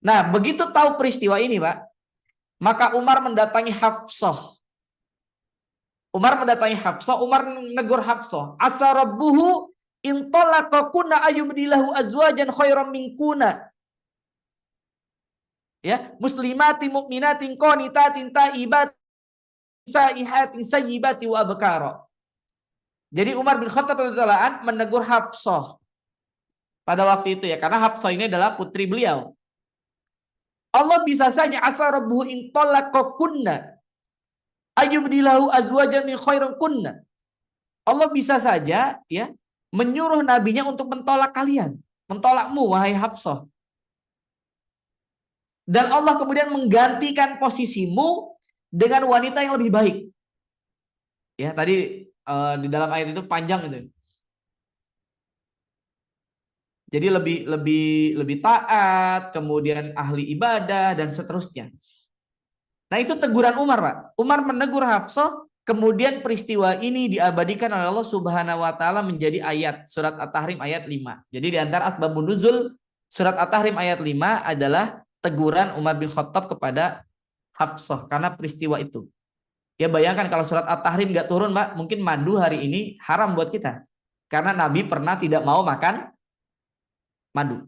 Speaker 6: Nah, begitu tahu peristiwa ini, Pak, maka Umar mendatangi Hafsah. Umar negur Hafsah, asa rabbuhu in talaqakunna ayyubdilahu azwajan khairan minkuna. Ya, muslimatin mukminatin qanitatin taibat saihatin sayyibati wa abkara. Jadi Umar bin Khattab radhiyallahu anhu menegur Hafsah pada waktu itu ya, karena Hafsah ini adalah putri beliau. Allah bisa saja asa rabbuhu in talaqakunna ayyubdilahu azwajan min khairin kunna. Allah bisa saja ya menyuruh nabinya untuk mentolak kalian, mentolakmu wahai Hafsah. Dan Allah kemudian menggantikan posisimu dengan wanita yang lebih baik. Ya, tadi di dalam ayat itu panjang itu. Jadi lebih taat, kemudian ahli ibadah dan seterusnya. Nah, itu teguran Umar, Pak. Umar menegur Hafsah, kemudian peristiwa ini diabadikan oleh Allah Subhanahu wa taala menjadi ayat surat At-Tahrim ayat 5. Jadi di antara asbabun nuzul surat At-Tahrim ayat 5 adalah teguran Umar bin Khattab kepada Hafsah karena peristiwa itu. Ya bayangkan kalau surat At-Tahrim nggak turun, Mbak, mungkin madu hari ini haram buat kita. Karena Nabi pernah tidak mau makan madu.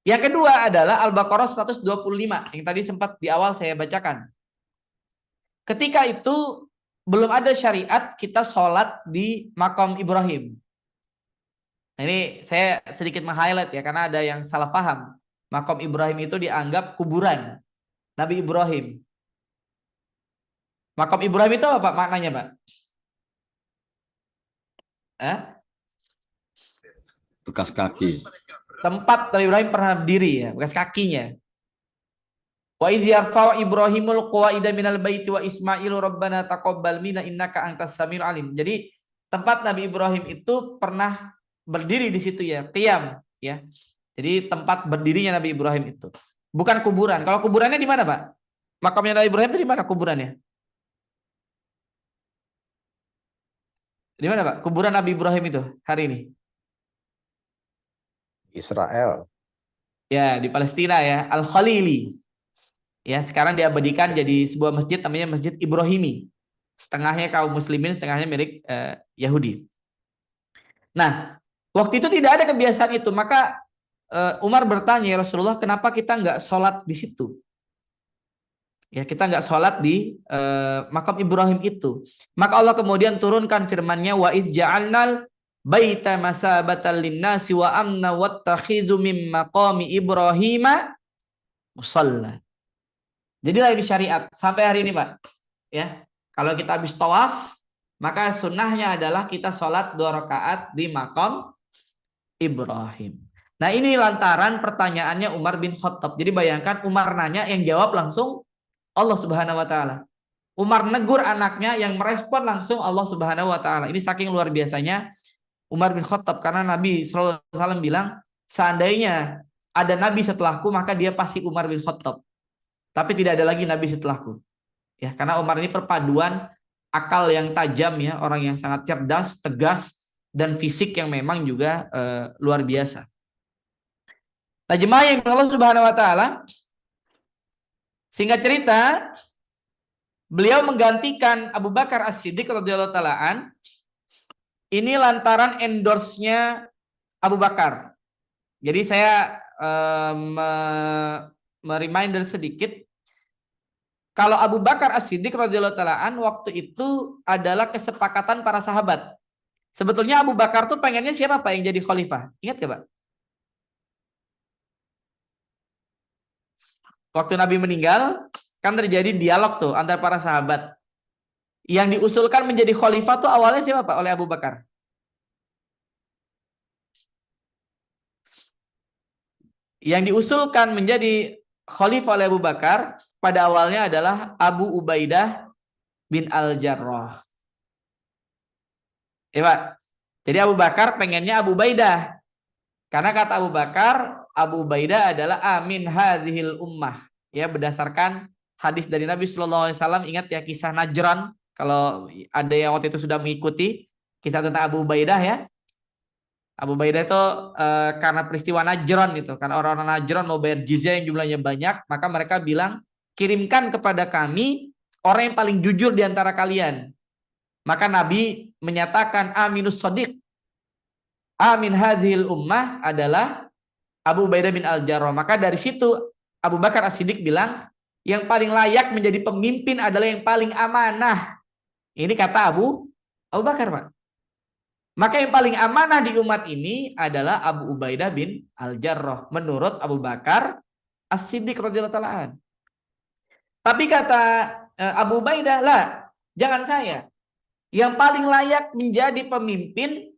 Speaker 6: Yang kedua adalah Al-Baqarah 125 yang tadi sempat di awal saya bacakan. Ketika itu belum ada syariat kita sholat di makam Ibrahim. Nah, ini saya sedikit meng-highlight ya karena ada yang salah paham. Makam Ibrahim itu dianggap kuburan Nabi Ibrahim. Makam Ibrahim itu apa maknanya, Pak?
Speaker 2: Bekas kaki.
Speaker 6: Tempat Nabi Ibrahim pernah berdiri ya, bekas kakinya. Wa idz yarfa'u Ibrahimul qawaida minal baiti wa Ismailu rabbana taqabbal minna innaka antas samiul alim. Jadi tempat Nabi Ibrahim itu pernah berdiri di situ ya, qiyam ya. Jadi tempat berdirinya Nabi Ibrahim itu. Bukan kuburan. Kalau kuburannya di mana, Pak? Makamnya Nabi Ibrahim itu di mana kuburannya? Di mana, Pak? Kuburan Nabi Ibrahim itu hari ini?
Speaker 1: Israel.
Speaker 6: Ya, di Palestina ya, Al-Khalili. Ya, sekarang diabadikan jadi sebuah masjid namanya Masjid Ibrahimi. Setengahnya kaum muslimin, setengahnya milik Yahudi. Nah, waktu itu tidak ada kebiasaan itu, maka Umar bertanya, ya Rasulullah, kenapa kita nggak sholat di situ? Ya, kita nggak sholat di makam Ibrahim itu. Maka Allah kemudian turunkan firman-Nya, wa iz ja'alnal baita masabatan linnasi wa amna wattakhizu mim maqami Ibrahima musalla. Jadi lagi syariat sampai hari ini, Pak. Ya, kalau kita habis tawaf, maka sunnahnya adalah kita sholat 2 rakaat di makam Ibrahim. Nah, ini lantaran pertanyaannya Umar bin Khattab. Jadi bayangkan Umar nanya, yang jawab langsung Allah Subhanahu wa taala. Umar negur anaknya, yang merespon langsung Allah Subhanahu wa taala. Ini saking luar biasanya Umar bin Khattab, karena Nabi sallallahu alaihi wasallam bilang, seandainya ada nabi setelahku, maka dia pasti Umar bin Khattab. Tapi tidak ada lagi nabi setelahku. Ya, karena Umar ini perpaduan akal yang tajam ya, orang yang sangat cerdas, tegas, dan fisik yang memang juga luar biasa. Nah, jemaah yang Allah Subhanahu wa taala, singkat cerita, Beliau menggantikan Abu Bakar As-Siddiq radhiyallahu taala an ini lantaran endorse-nya Abu Bakar. Jadi saya reminder sedikit. Kalau Abu Bakar As-Siddiq radhiyallahu taala an waktu itu adalah kesepakatan para sahabat. Sebetulnya Abu Bakar tuh pengennya siapa Pak yang jadi khalifah? Ingat gak Pak? Waktu Nabi meninggal, kan terjadi dialog tuh antara para sahabat. Yang diusulkan menjadi khalifah tuh awalnya siapa Pak? Oleh Abu Bakar. Yang diusulkan menjadi khalifah oleh Abu Bakar pada awalnya adalah Abu Ubaidah bin Al-Jarrah. Ya Pak. Jadi Abu Bakar pengennya Abu Ubaidah. Karena kata Abu Bakar, Abu Ubaidah adalah amin hadhil ummah. Ya, berdasarkan hadis dari Nabi SAW. Ingat ya kisah Najran. Kalau ada yang waktu itu sudah mengikuti kisah tentang Abu Ubaidah ya. Abu Ubaidah itu karena peristiwa Najran gitu. Karena orang-orang Najran mau bayar jizyah yang jumlahnya banyak. Maka mereka bilang, kirimkan kepada kami orang yang paling jujur di antara kalian. Maka Nabi menyatakan aminus shodiq. Amin hadhil ummah adalah Abu Ubaidah bin Al-Jarrah. Maka dari situ Abu Bakar As-Siddiq bilang, yang paling layak menjadi pemimpin adalah yang paling amanah. Ini kata Abu Bakar, Pak. Maka yang paling amanah di umat ini adalah Abu Ubaidah bin Al-Jarrah menurut Abu Bakar As-Siddiq radhiyallahu taala. Tapi kata Abu Ubaidah, lah, jangan saya. Yang paling layak menjadi pemimpin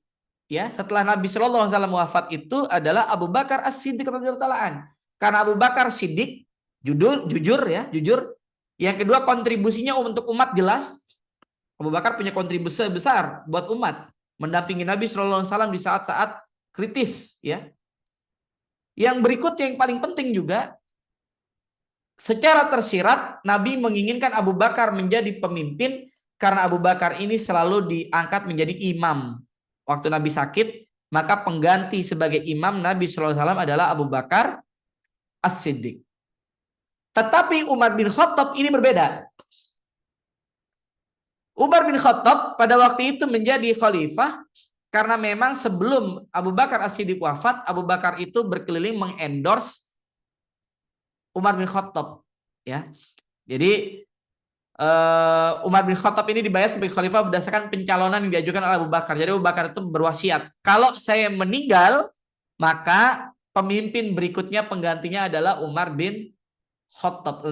Speaker 6: ya setelah Nabi Shallallahu Alaihi Wasallam wafat itu adalah Abu Bakar As-Siddiq radhiyallahu taala. Karena Abu Bakar Siddiq jujur. Yang kedua kontribusinya untuk umat jelas. Abu Bakar punya kontribusi besar buat umat, mendampingi Nabi Shallallahu Alaihi Wasallam di saat-saat kritis ya. Yang berikutnya yang paling penting juga, secara tersirat Nabi menginginkan Abu Bakar menjadi pemimpin karena Abu Bakar ini selalu diangkat menjadi imam. Waktu Nabi sakit, maka pengganti sebagai imam Nabi Shallallahu Alaihi Wasallam adalah Abu Bakar As-Siddiq. Tetapi Umar bin Khattab ini berbeda. Umar bin Khattab pada waktu itu menjadi khalifah karena memang sebelum Abu Bakar As-Siddiq wafat, Abu Bakar itu berkeliling mengendorse Umar bin Khattab. Ya, jadi Umar bin Khattab ini dibayar sebagai khalifah berdasarkan pencalonan yang diajukan oleh Abu Bakar. Jadi Abu Bakar itu berwasiat, kalau saya meninggal, maka pemimpin berikutnya penggantinya adalah Umar bin Khattab.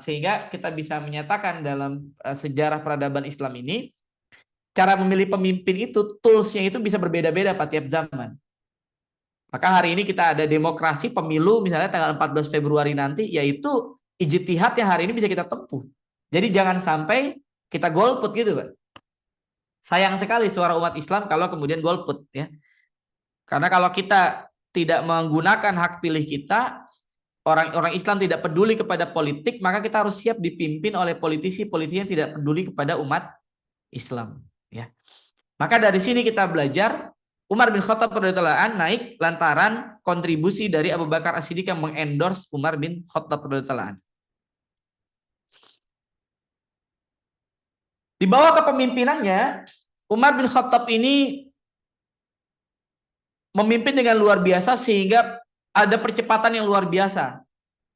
Speaker 6: Sehingga kita bisa menyatakan dalam sejarah peradaban Islam ini, cara memilih pemimpin itu, toolsnya itu bisa berbeda-beda Pak tiap zaman. Maka hari ini kita ada demokrasi pemilu misalnya tanggal 14 Februari nanti, yaitu ijtihad yang hari ini bisa kita tempuh. Jadi jangan sampai kita golput gitu Pak. Sayang sekali suara umat Islam kalau kemudian golput ya. Karena kalau kita tidak menggunakan hak pilih kita, orang-orang Islam tidak peduli kepada politik, maka kita harus siap dipimpin oleh politisi-politisi yang tidak peduli kepada umat Islam ya. Maka dari sini kita belajar Umar bin Khattab radhiyallahu anhu naik lantaran kontribusi dari Abu Bakar As-Siddiq yang mengendorse Umar bin Khattab radhiyallahu anhu. Di bawah kepemimpinannya, Umar bin Khattab ini memimpin dengan luar biasa sehingga ada percepatan yang luar biasa.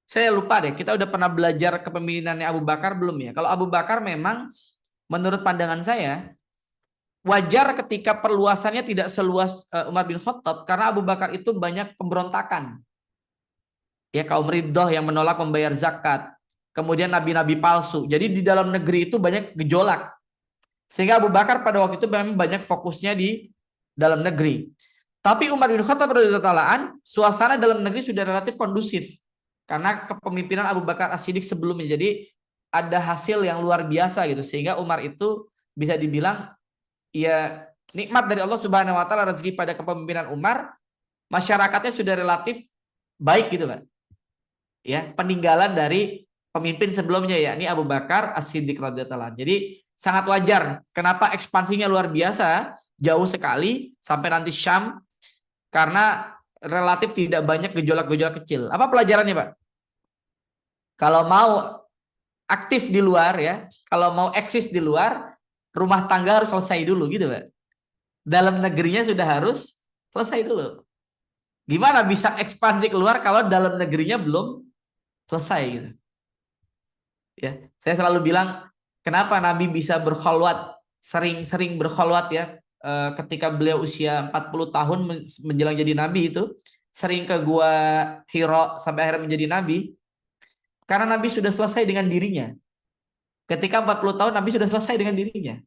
Speaker 6: Saya lupa deh, kita udah pernah belajar kepemimpinannya Abu Bakar belum ya? Kalau Abu Bakar memang menurut pandangan saya wajar ketika perluasannya tidak seluas Umar bin Khattab karena Abu Bakar itu banyak pemberontakan. Ya, kaum Riddah yang menolak membayar zakat. Kemudian nabi-nabi palsu. Jadi di dalam negeri itu banyak gejolak. Sehingga Abu Bakar pada waktu itu memang banyak fokusnya di dalam negeri. Tapi Umar bin Khattab radhiyallahu taala suasana dalam negeri sudah relatif kondusif. Karena kepemimpinan Abu Bakar As-Siddiq sebelumnya. Jadi ada hasil yang luar biasa gitu. Sehingga Umar itu bisa dibilang ya nikmat dari Allah Subhanahu wa taala rezeki pada kepemimpinan Umar, masyarakatnya sudah relatif baik gitu kan. Ya, peninggalan dari pemimpin sebelumnya yakni Abu Bakar As-Siddiq radhiyallahu anhu. Jadi sangat wajar kenapa ekspansinya luar biasa, jauh sekali sampai nanti Syam karena relatif tidak banyak gejolak-gejolak kecil. Apa pelajarannya, Pak? Kalau mau aktif di luar ya, kalau mau eksis di luar, rumah tangga harus selesai dulu gitu Pak. Dalam negerinya sudah harus selesai dulu. Gimana bisa ekspansi keluar kalau dalam negerinya belum selesai gitu. Ya, saya selalu bilang kenapa Nabi bisa berkholwat, sering-sering berkholwat ya. Ketika beliau usia 40 tahun menjelang jadi nabi itu sering ke gua Hira sampai akhirnya menjadi nabi. Karena Nabi sudah selesai dengan dirinya. Ketika 40 tahun Nabi sudah selesai dengan dirinya.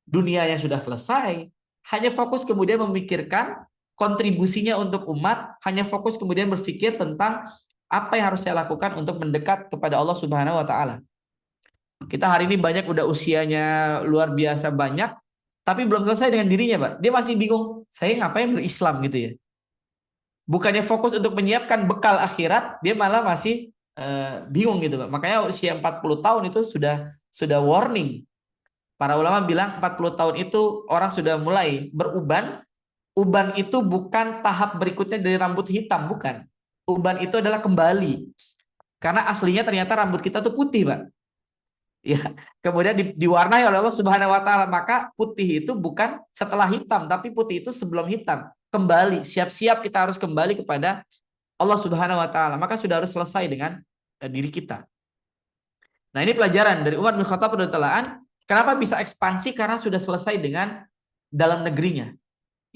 Speaker 6: Dunianya sudah selesai. Hanya fokus kemudian memikirkan kontribusinya untuk umat. Hanya fokus kemudian berpikir tentang apa yang harus saya lakukan untuk mendekat kepada Allah Subhanahu wa Ta'ala. Kita hari ini banyak udah usianya luar biasa banyak. Tapi belum selesai dengan dirinya Pak. Dia masih bingung. Saya ngapain berislam gitu ya. Bukannya fokus untuk menyiapkan bekal akhirat. Dia malah masih bingung gitu Pak. Makanya usia 40 tahun itu sudah warning. Para ulama bilang 40 tahun itu orang sudah mulai beruban. Uban itu bukan tahap berikutnya dari rambut hitam, bukan. Uban itu adalah kembali. Karena aslinya ternyata rambut kita tuh putih Pak. Ya, kemudian diwarnai oleh Allah Subhanahu wa Ta'ala. Maka putih itu bukan setelah hitam, tapi putih itu sebelum hitam. Kembali, siap-siap kita harus kembali kepada Allah Subhanahu wa Ta'ala. Maka sudah harus selesai dengan diri kita. Nah, ini pelajaran dari Umar bin Khattab radhiyallahu anhu. Kenapa bisa ekspansi? Karena sudah selesai dengan dalam negerinya.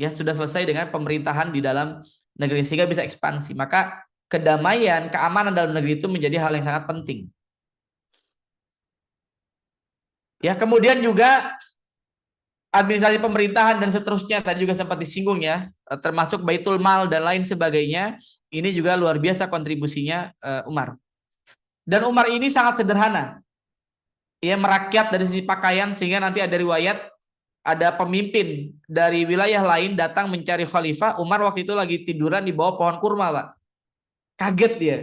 Speaker 6: Ya, sudah selesai dengan pemerintahan di dalam negeri sehingga bisa ekspansi. Maka kedamaian, keamanan dalam negeri itu menjadi hal yang sangat penting. Ya, kemudian juga administrasi pemerintahan dan seterusnya tadi juga sempat disinggung ya, termasuk Baitul Mal dan lain sebagainya. Ini juga luar biasa kontribusinya Umar. Dan Umar ini sangat sederhana. Ia merakyat dari sisi pakaian sehingga nanti ada riwayat ada pemimpin dari wilayah lain datang mencari khalifah. Umar waktu itu lagi tiduran di bawah pohon kurma, Pak. Kaget dia.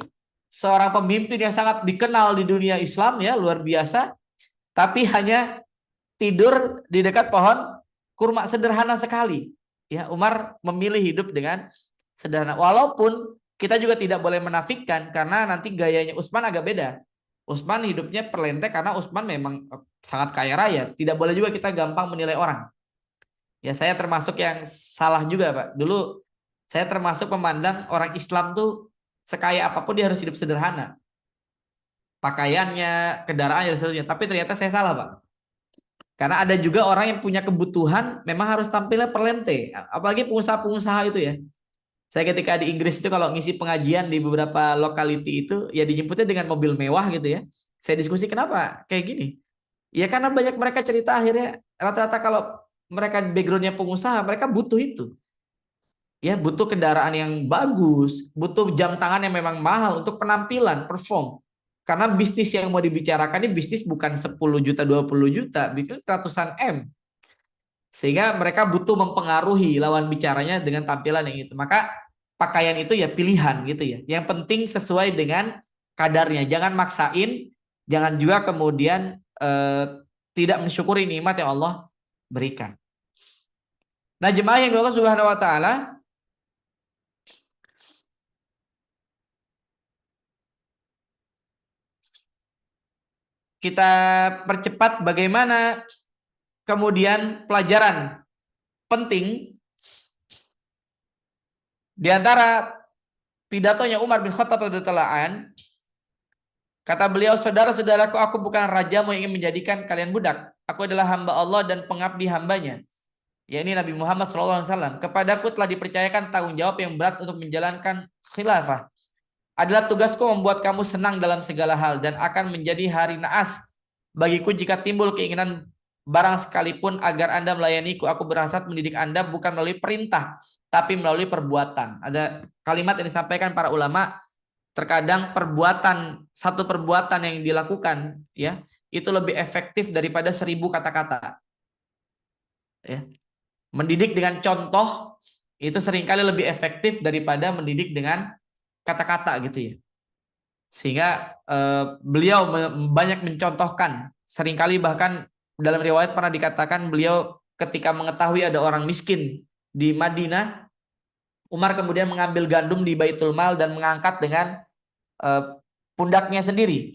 Speaker 6: Seorang pemimpin yang sangat dikenal di dunia Islam ya, luar biasa. Tapi hanya tidur di dekat pohon kurma, sederhana sekali. Ya, Umar memilih hidup dengan sederhana. Walaupun kita juga tidak boleh menafikan karena nanti gayanya Utsman agak beda. Utsman hidupnya perlente karena Utsman memang sangat kaya raya. Tidak boleh juga kita gampang menilai orang. Ya, saya termasuk yang salah juga, Pak. Dulu saya termasuk memandang orang Islam tuh sekaya apapun dia harus hidup sederhana. Pakaiannya, kendaraannya dan seterusnya. Tapi ternyata saya salah, Pak. Karena ada juga orang yang punya kebutuhan memang harus tampilnya perlente. Apalagi pengusaha-pengusaha itu ya. Saya ketika di Inggris itu kalau ngisi pengajian di beberapa lokality itu ya dijemputnya dengan mobil mewah gitu ya. Saya diskusi kenapa kayak gini. Ya karena banyak mereka cerita akhirnya rata-rata kalau mereka backgroundnya pengusaha mereka butuh itu. Ya butuh kendaraan yang bagus, butuh jam tangan yang memang mahal untuk penampilan, perform. Karena bisnis yang mau dibicarakan ini bisnis bukan 10 juta, 20 juta, bikin ratusan M. Sehingga mereka butuh mempengaruhi lawan bicaranya dengan tampilan yang itu. Maka pakaian itu ya pilihan gitu ya. Yang penting sesuai dengan kadarnya. Jangan maksain, jangan juga kemudian tidak mensyukuri nikmat yang Allah berikan. Nah, jemaah yang Allah Subhanahu wa Ta'ala, kita percepat bagaimana kemudian pelajaran penting di antara pidatonya Umar bin Khattab radhiyallahu anhu. Kata beliau, saudara-saudaraku, aku bukan rajamu yang ingin menjadikan kalian budak. Aku adalah hamba Allah dan pengabdi hambanya. Ya, ini Nabi Muhammad SAW. Kepadaku telah dipercayakan tanggung jawab yang berat untuk menjalankan khilafah. Adalah tugasku membuat kamu senang dalam segala hal dan akan menjadi hari naas bagiku jika timbul keinginan barang sekalipun agar Anda melayaniku. Aku berhasrat mendidik Anda bukan melalui perintah, tapi melalui perbuatan. Ada kalimat yang disampaikan para ulama, terkadang satu perbuatan yang dilakukan ya itu lebih efektif daripada 1000 kata-kata. Ya. Mendidik dengan contoh itu seringkali lebih efektif daripada mendidik dengan kata-kata gitu ya. Sehingga beliau banyak mencontohkan. Seringkali bahkan dalam riwayat pernah dikatakan beliau ketika mengetahui ada orang miskin di Madinah, Umar kemudian mengambil gandum di Baitul Mal dan mengangkat dengan pundaknya sendiri.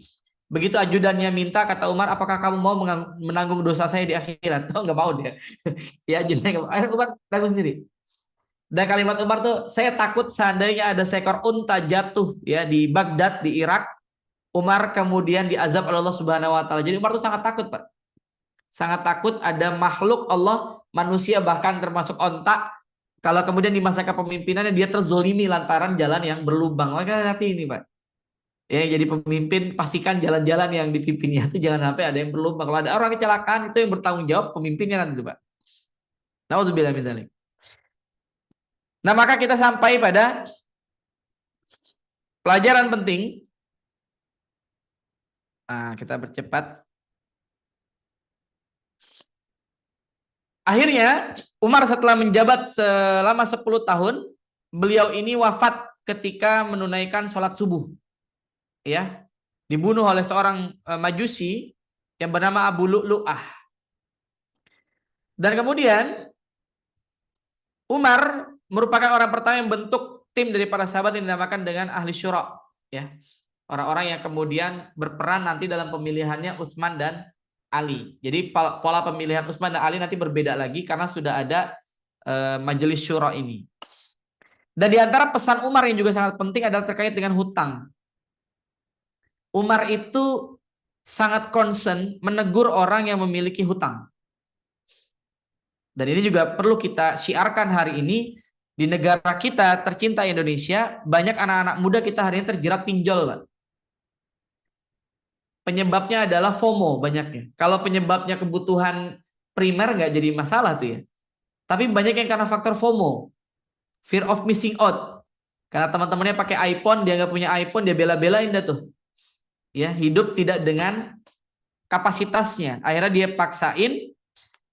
Speaker 6: Begitu ajudannya minta, kata Umar, apakah kamu mau menanggung dosa saya di akhirat? Oh, nggak mau dia. Ya ajudannya nggak mau. Akhirnya Umar tanggung sendiri. Dan kalimat Umar tuh, saya takut seandainya ada seekor unta jatuh ya di Baghdad, di Irak, Umar kemudian diazab oleh Allah Subhanahu wa taala. Jadi Umar tuh sangat takut, Pak. Sangat takut ada makhluk Allah, manusia bahkan termasuk onta, kalau kemudian di masa kepemimpinannya dia terzolimi lantaran jalan yang berlubang. Maka hati ini, Pak. Ya, jadi pemimpin pastikan jalan-jalan yang dipimpinnya itu jangan sampai ada yang berlubang. Kalau ada orang kecelakaan itu yang bertanggung jawab pemimpinnya nanti, Pak. Nauzubillah min dzalik. Nah, maka kita sampai pada pelajaran penting. Nah, kita bercepat. Akhirnya Umar setelah menjabat selama 10 tahun, beliau ini wafat ketika menunaikan sholat subuh. Ya, dibunuh oleh seorang majusi yang bernama Abu Lu'lu'ah. Dan kemudian Umar merupakan orang pertama yang bentuk tim dari para sahabat yang dinamakan dengan ahli syura, ya. Orang-orang yang kemudian berperan nanti dalam pemilihannya Utsman dan Ali. Jadi pola pemilihan Utsman dan Ali nanti berbeda lagi karena sudah ada majelis syura ini. Dan di antara pesan Umar yang juga sangat penting adalah terkait dengan hutang. Umar itu sangat concern menegur orang yang memiliki hutang. Dan ini juga perlu kita syiarkan hari ini. Di negara kita tercinta Indonesia, banyak anak-anak muda kita hari ini terjerat pinjol, Pak. Penyebabnya adalah FOMO banyaknya. Kalau penyebabnya kebutuhan primer nggak jadi masalah tuh ya. Tapi banyak yang karena faktor FOMO, fear of missing out. Karena teman-temannya pakai iPhone, dia nggak punya iPhone, dia bela-belain dah tuh. Ya, hidup tidak dengan kapasitasnya. Akhirnya dia paksain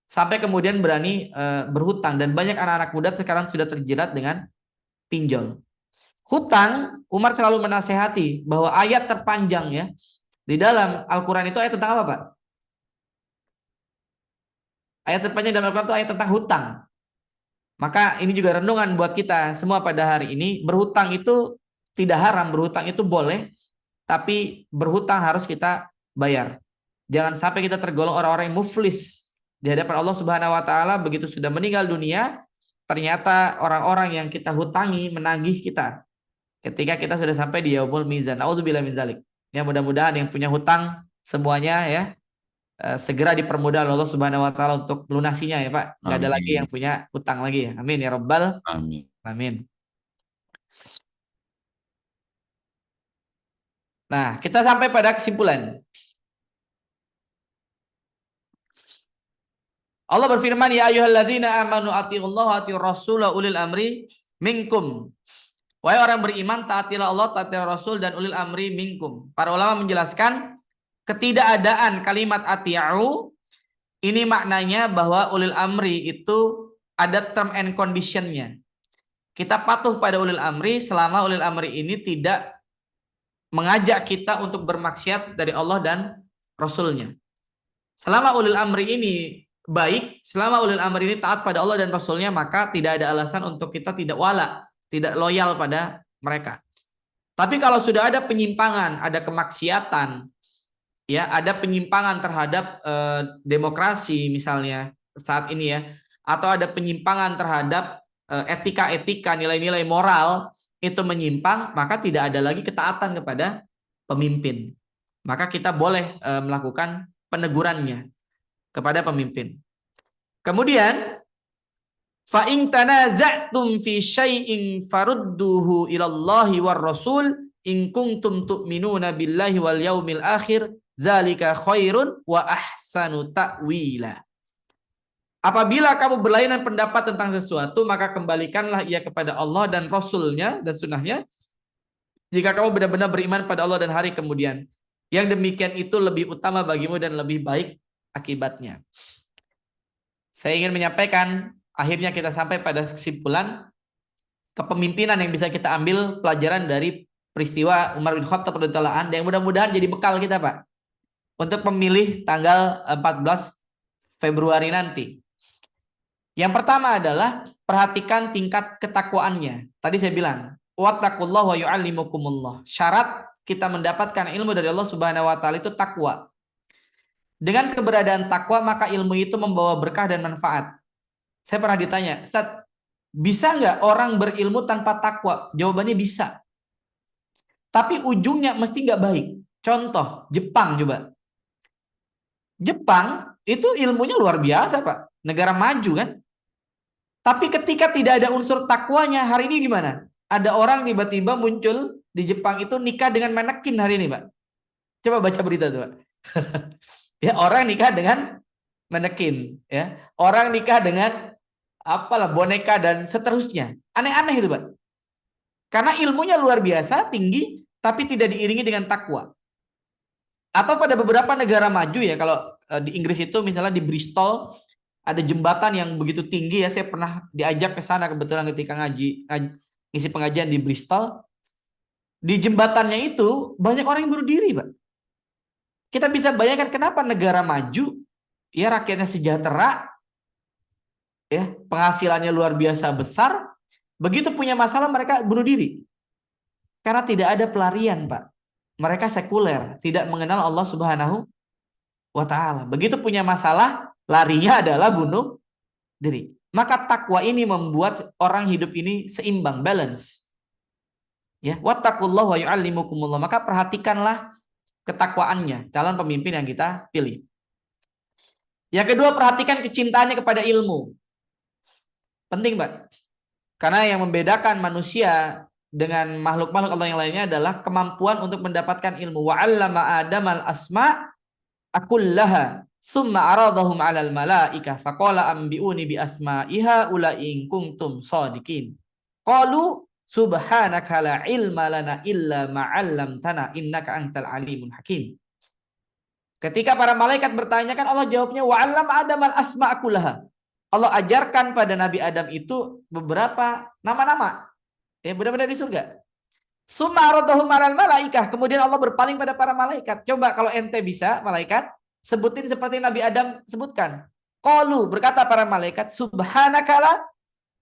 Speaker 6: sampai kemudian berani berhutang. Dan banyak anak-anak muda sekarang sudah terjerat dengan pinjol. Hutang, Umar selalu menasehati bahwa ayat terpanjang ya di dalam Al-Quran itu ayat tentang apa, Pak? Ayat terpanjang dalam Al-Quran itu ayat tentang hutang. Maka ini juga renungan buat kita semua pada hari ini. Berhutang itu tidak haram, berhutang itu boleh. Tapi berhutang harus kita bayar. Jangan sampai kita tergolong orang-orang yang muflis di hadapan Allah Subhanahu wa taala begitu sudah meninggal dunia, ternyata orang-orang yang kita hutangi menagih kita ketika kita sudah sampai di yaumul mizan. Nauzubillah min dzalik. Ya, mudah-mudahan yang punya hutang semuanya ya segera dipermudah oleh Allah Subhanahu wa taala untuk melunasinya ya, Pak. Enggak ada lagi yang punya hutang lagi ya. Amin ya rabbal
Speaker 2: Amin.
Speaker 6: amin. Nah, kita sampai pada kesimpulan. Allah berfirman, ya ayyuhalladzina amanu atiiullaha wa atiiur rasula ulil amri minkum. Wahai orang beriman, taatilah Allah, taatilah Rasul dan ulil amri minkum. Para ulama menjelaskan ketidakadaan kalimat ati'u ini maknanya bahwa ulil amri itu ada term and conditionnya. Kita patuh pada ulil amri selama ulil amri ini tidak mengajak kita untuk bermaksiat dari Allah dan Rasulnya. Selama ulil amri ini baik, selama ulil amri ini taat pada Allah dan Rasulnya, maka tidak ada alasan untuk kita tidak wala, tidak loyal pada mereka. Tapi kalau sudah ada penyimpangan, ada kemaksiatan, ya ada penyimpangan terhadap demokrasi misalnya saat ini ya, atau ada penyimpangan terhadap etika-etika, nilai-nilai moral, itu menyimpang, maka tidak ada lagi ketaatan kepada pemimpin. Maka kita boleh melakukan penegurannya kepada pemimpin. Kemudian fa in tanaza'tum fi syai'in farudduhu ilallahi war rasul in kuntum tu'minuna billahi wal yaumil akhir dzalika khairun wa ahsanu ta'wila. Apabila kamu berlainan pendapat tentang sesuatu, maka kembalikanlah ia kepada Allah dan Rasulnya dan sunnahnya. Jika kamu benar-benar beriman pada Allah dan hari kemudian, yang demikian itu lebih utama bagimu dan lebih baik akibatnya. Saya ingin menyampaikan, akhirnya kita sampai pada kesimpulan kepemimpinan yang bisa kita ambil pelajaran dari peristiwa Umar bin Khattab radhiyallahu anhu yang mudah-mudahan jadi bekal kita, Pak, untuk memilih tanggal 14 Februari nanti. Yang pertama adalah perhatikan tingkat ketakwaannya. Tadi saya bilang, wattaqullah wa yu'allimukumullah. Syarat kita mendapatkan ilmu dari Allah Subhanahu wa taala itu takwa. Dengan keberadaan takwa maka ilmu itu membawa berkah dan manfaat. Saya pernah ditanya, Ustaz, bisa nggak orang berilmu tanpa takwa? Jawabannya bisa. Tapi ujungnya mesti nggak baik. Contoh, Jepang coba. Jepang itu ilmunya luar biasa, Pak. Negara maju kan. Tapi ketika tidak ada unsur takwanya, hari ini gimana? Ada orang tiba-tiba muncul di Jepang itu nikah dengan manekin hari ini, Pak. Coba baca berita tuh, Pak. Ya, orang nikah dengan manekin, ya. Orang nikah dengan apalah boneka dan seterusnya. Aneh-aneh itu, Pak. Karena ilmunya luar biasa, tinggi, tapi tidak diiringi dengan takwa. Atau pada beberapa negara maju ya, kalau di Inggris itu misalnya di Bristol ada jembatan yang begitu tinggi ya, saya pernah diajak ke sana kebetulan ketika ngisi pengajian di Bristol. Di jembatannya itu banyak orang yang bunuh diri, Pak. Kita bisa bayangkan kenapa negara maju, ya rakyatnya sejahtera, ya penghasilannya luar biasa besar, begitu punya masalah mereka bunuh diri. Karena tidak ada pelarian, Pak. Mereka sekuler, tidak mengenal Allah Subhanahu wa taala. Begitu punya masalah, larinya adalah bunuh diri. Maka takwa ini membuat orang hidup ini seimbang, balance. Ya, wattaqullaha wa yu'allimukumullah. Maka perhatikanlah ketakwaannya calon pemimpin yang kita pilih. Yang kedua, perhatikan kecintaannya kepada ilmu. Penting, Pak. Karena yang membedakan manusia dengan makhluk-makhluk Allah yang lainnya adalah kemampuan untuk mendapatkan ilmu. Wa 'allama Adamal asma' akullaha summa aradahum 'alal malaikah faqala ambiuni bi asma'iha ula in kuntum shadiqin. Qalu subhanaka la ilma lana illa ma 'allamtana innaka antal alimun hakim. Ketika para malaikat bertanya kan Allah jawabnya wa 'allama Adamal asma' akullaha. Allah ajarkan pada Nabi Adam itu beberapa nama-nama. Ya, benar-benar di surga. Summa aradahum 'alal malaikah. Kemudian Allah berpaling pada para malaikat. Coba kalau ente bisa, malaikat, sebutin seperti Nabi Adam sebutkan. Qalu, berkata para malaikat, subhanaka la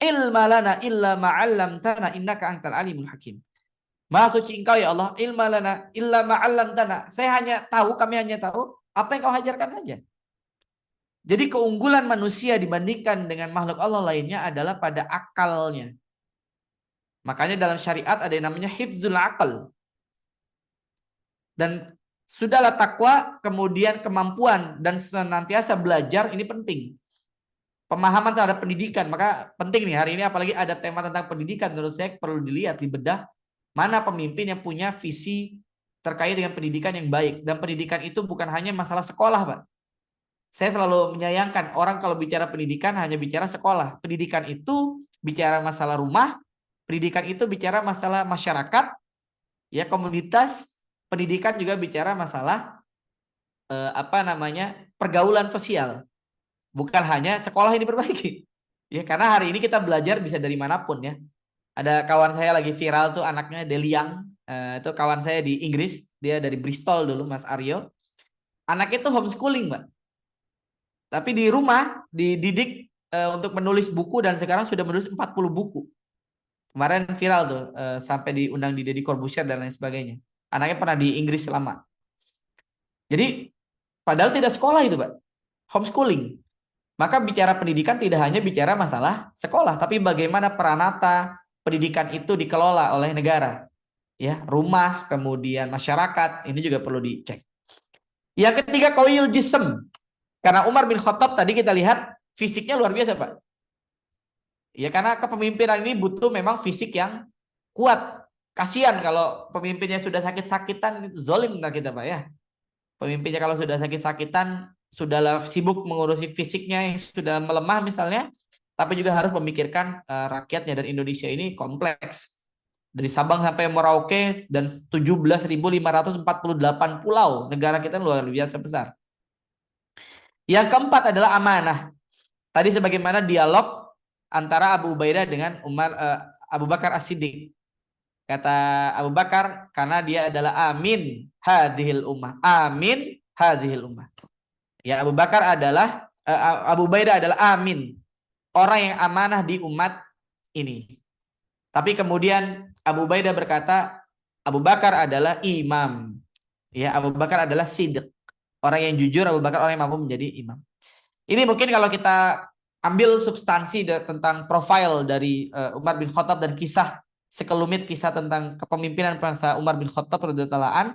Speaker 6: ilma lana illa ma 'allamtana innaka antal alimul hakim. Maha suci Engkau ya Allah, ilma lana illa ma 'allamtana. Kami hanya tahu apa yang Kau ajarkan saja. Jadi keunggulan manusia dibandingkan dengan makhluk Allah lainnya adalah pada akalnya. Makanya dalam syariat ada yang namanya hifzul aqal. Dan sudahlah takwa, kemudian kemampuan dan senantiasa belajar ini penting. Pemahaman terhadap pendidikan, maka penting nih hari ini apalagi ada tema tentang pendidikan, menurut saya perlu dilihat, dibedah mana pemimpin yang punya visi terkait dengan pendidikan yang baik. Dan pendidikan itu bukan hanya masalah sekolah, Pak. Saya selalu menyayangkan orang kalau bicara pendidikan hanya bicara sekolah. Pendidikan itu bicara masalah rumah, pendidikan itu bicara masalah masyarakat, ya komunitas. Pendidikan juga bicara masalah pergaulan sosial. Bukan hanya sekolah yang diperbaiki. Ya, karena hari ini kita belajar bisa dari manapun ya. Ada kawan saya lagi viral tuh anaknya Deliang, itu kawan saya di Inggris, dia dari Bristol dulu, Mas Aryo. Anaknya itu homeschooling, Mbak. Tapi di rumah dididik untuk menulis buku dan sekarang sudah menulis 40 buku. Kemarin viral tuh sampai diundang di Deddy Corbuzier dan lain sebagainya. Anaknya pernah di Inggris lama. Jadi padahal tidak sekolah itu, Pak. Homeschooling. Maka bicara pendidikan tidak hanya bicara masalah sekolah, tapi bagaimana peranata pendidikan itu dikelola oleh negara. Ya, rumah, kemudian masyarakat, ini juga perlu dicek. Yang ketiga, qawiyul jism. Karena Umar bin Khattab tadi kita lihat fisiknya luar biasa, Pak. Ya, karena kepemimpinan ini butuh memang fisik yang kuat. Kasihan kalau pemimpinnya sudah sakit-sakitan, itu zalim kita, Pak ya. Pemimpinnya kalau sudah sakit-sakitan, sudahlah sibuk mengurusi fisiknya yang sudah melemah misalnya, tapi juga harus memikirkan rakyatnya, dan Indonesia ini kompleks. Dari Sabang sampai Merauke dan 17.548 pulau. Negara kita luar biasa besar. Yang keempat adalah amanah. Tadi sebagaimana dialog antara Abu Ubaidah dengan Abu Bakar As-Siddiq. Kata Abu Bakar, karena dia adalah amin hadhil ummah. Amin hadhil ummah. Ya, Abu Bakar adalah Abu Ubaidah adalah amin, orang yang amanah di umat ini. Tapi kemudian Abu Ubaidah berkata, Abu Bakar adalah imam. Ya, Abu Bakar adalah sidq. Orang yang jujur, Abu Bakar orang yang mampu menjadi imam. Ini mungkin kalau kita ambil substansi tentang profil dari Umar bin Khattab dan kisah sekelumit kisah tentang kepemimpinan bangsa Umar bin Khattab radhiyallahu anhu.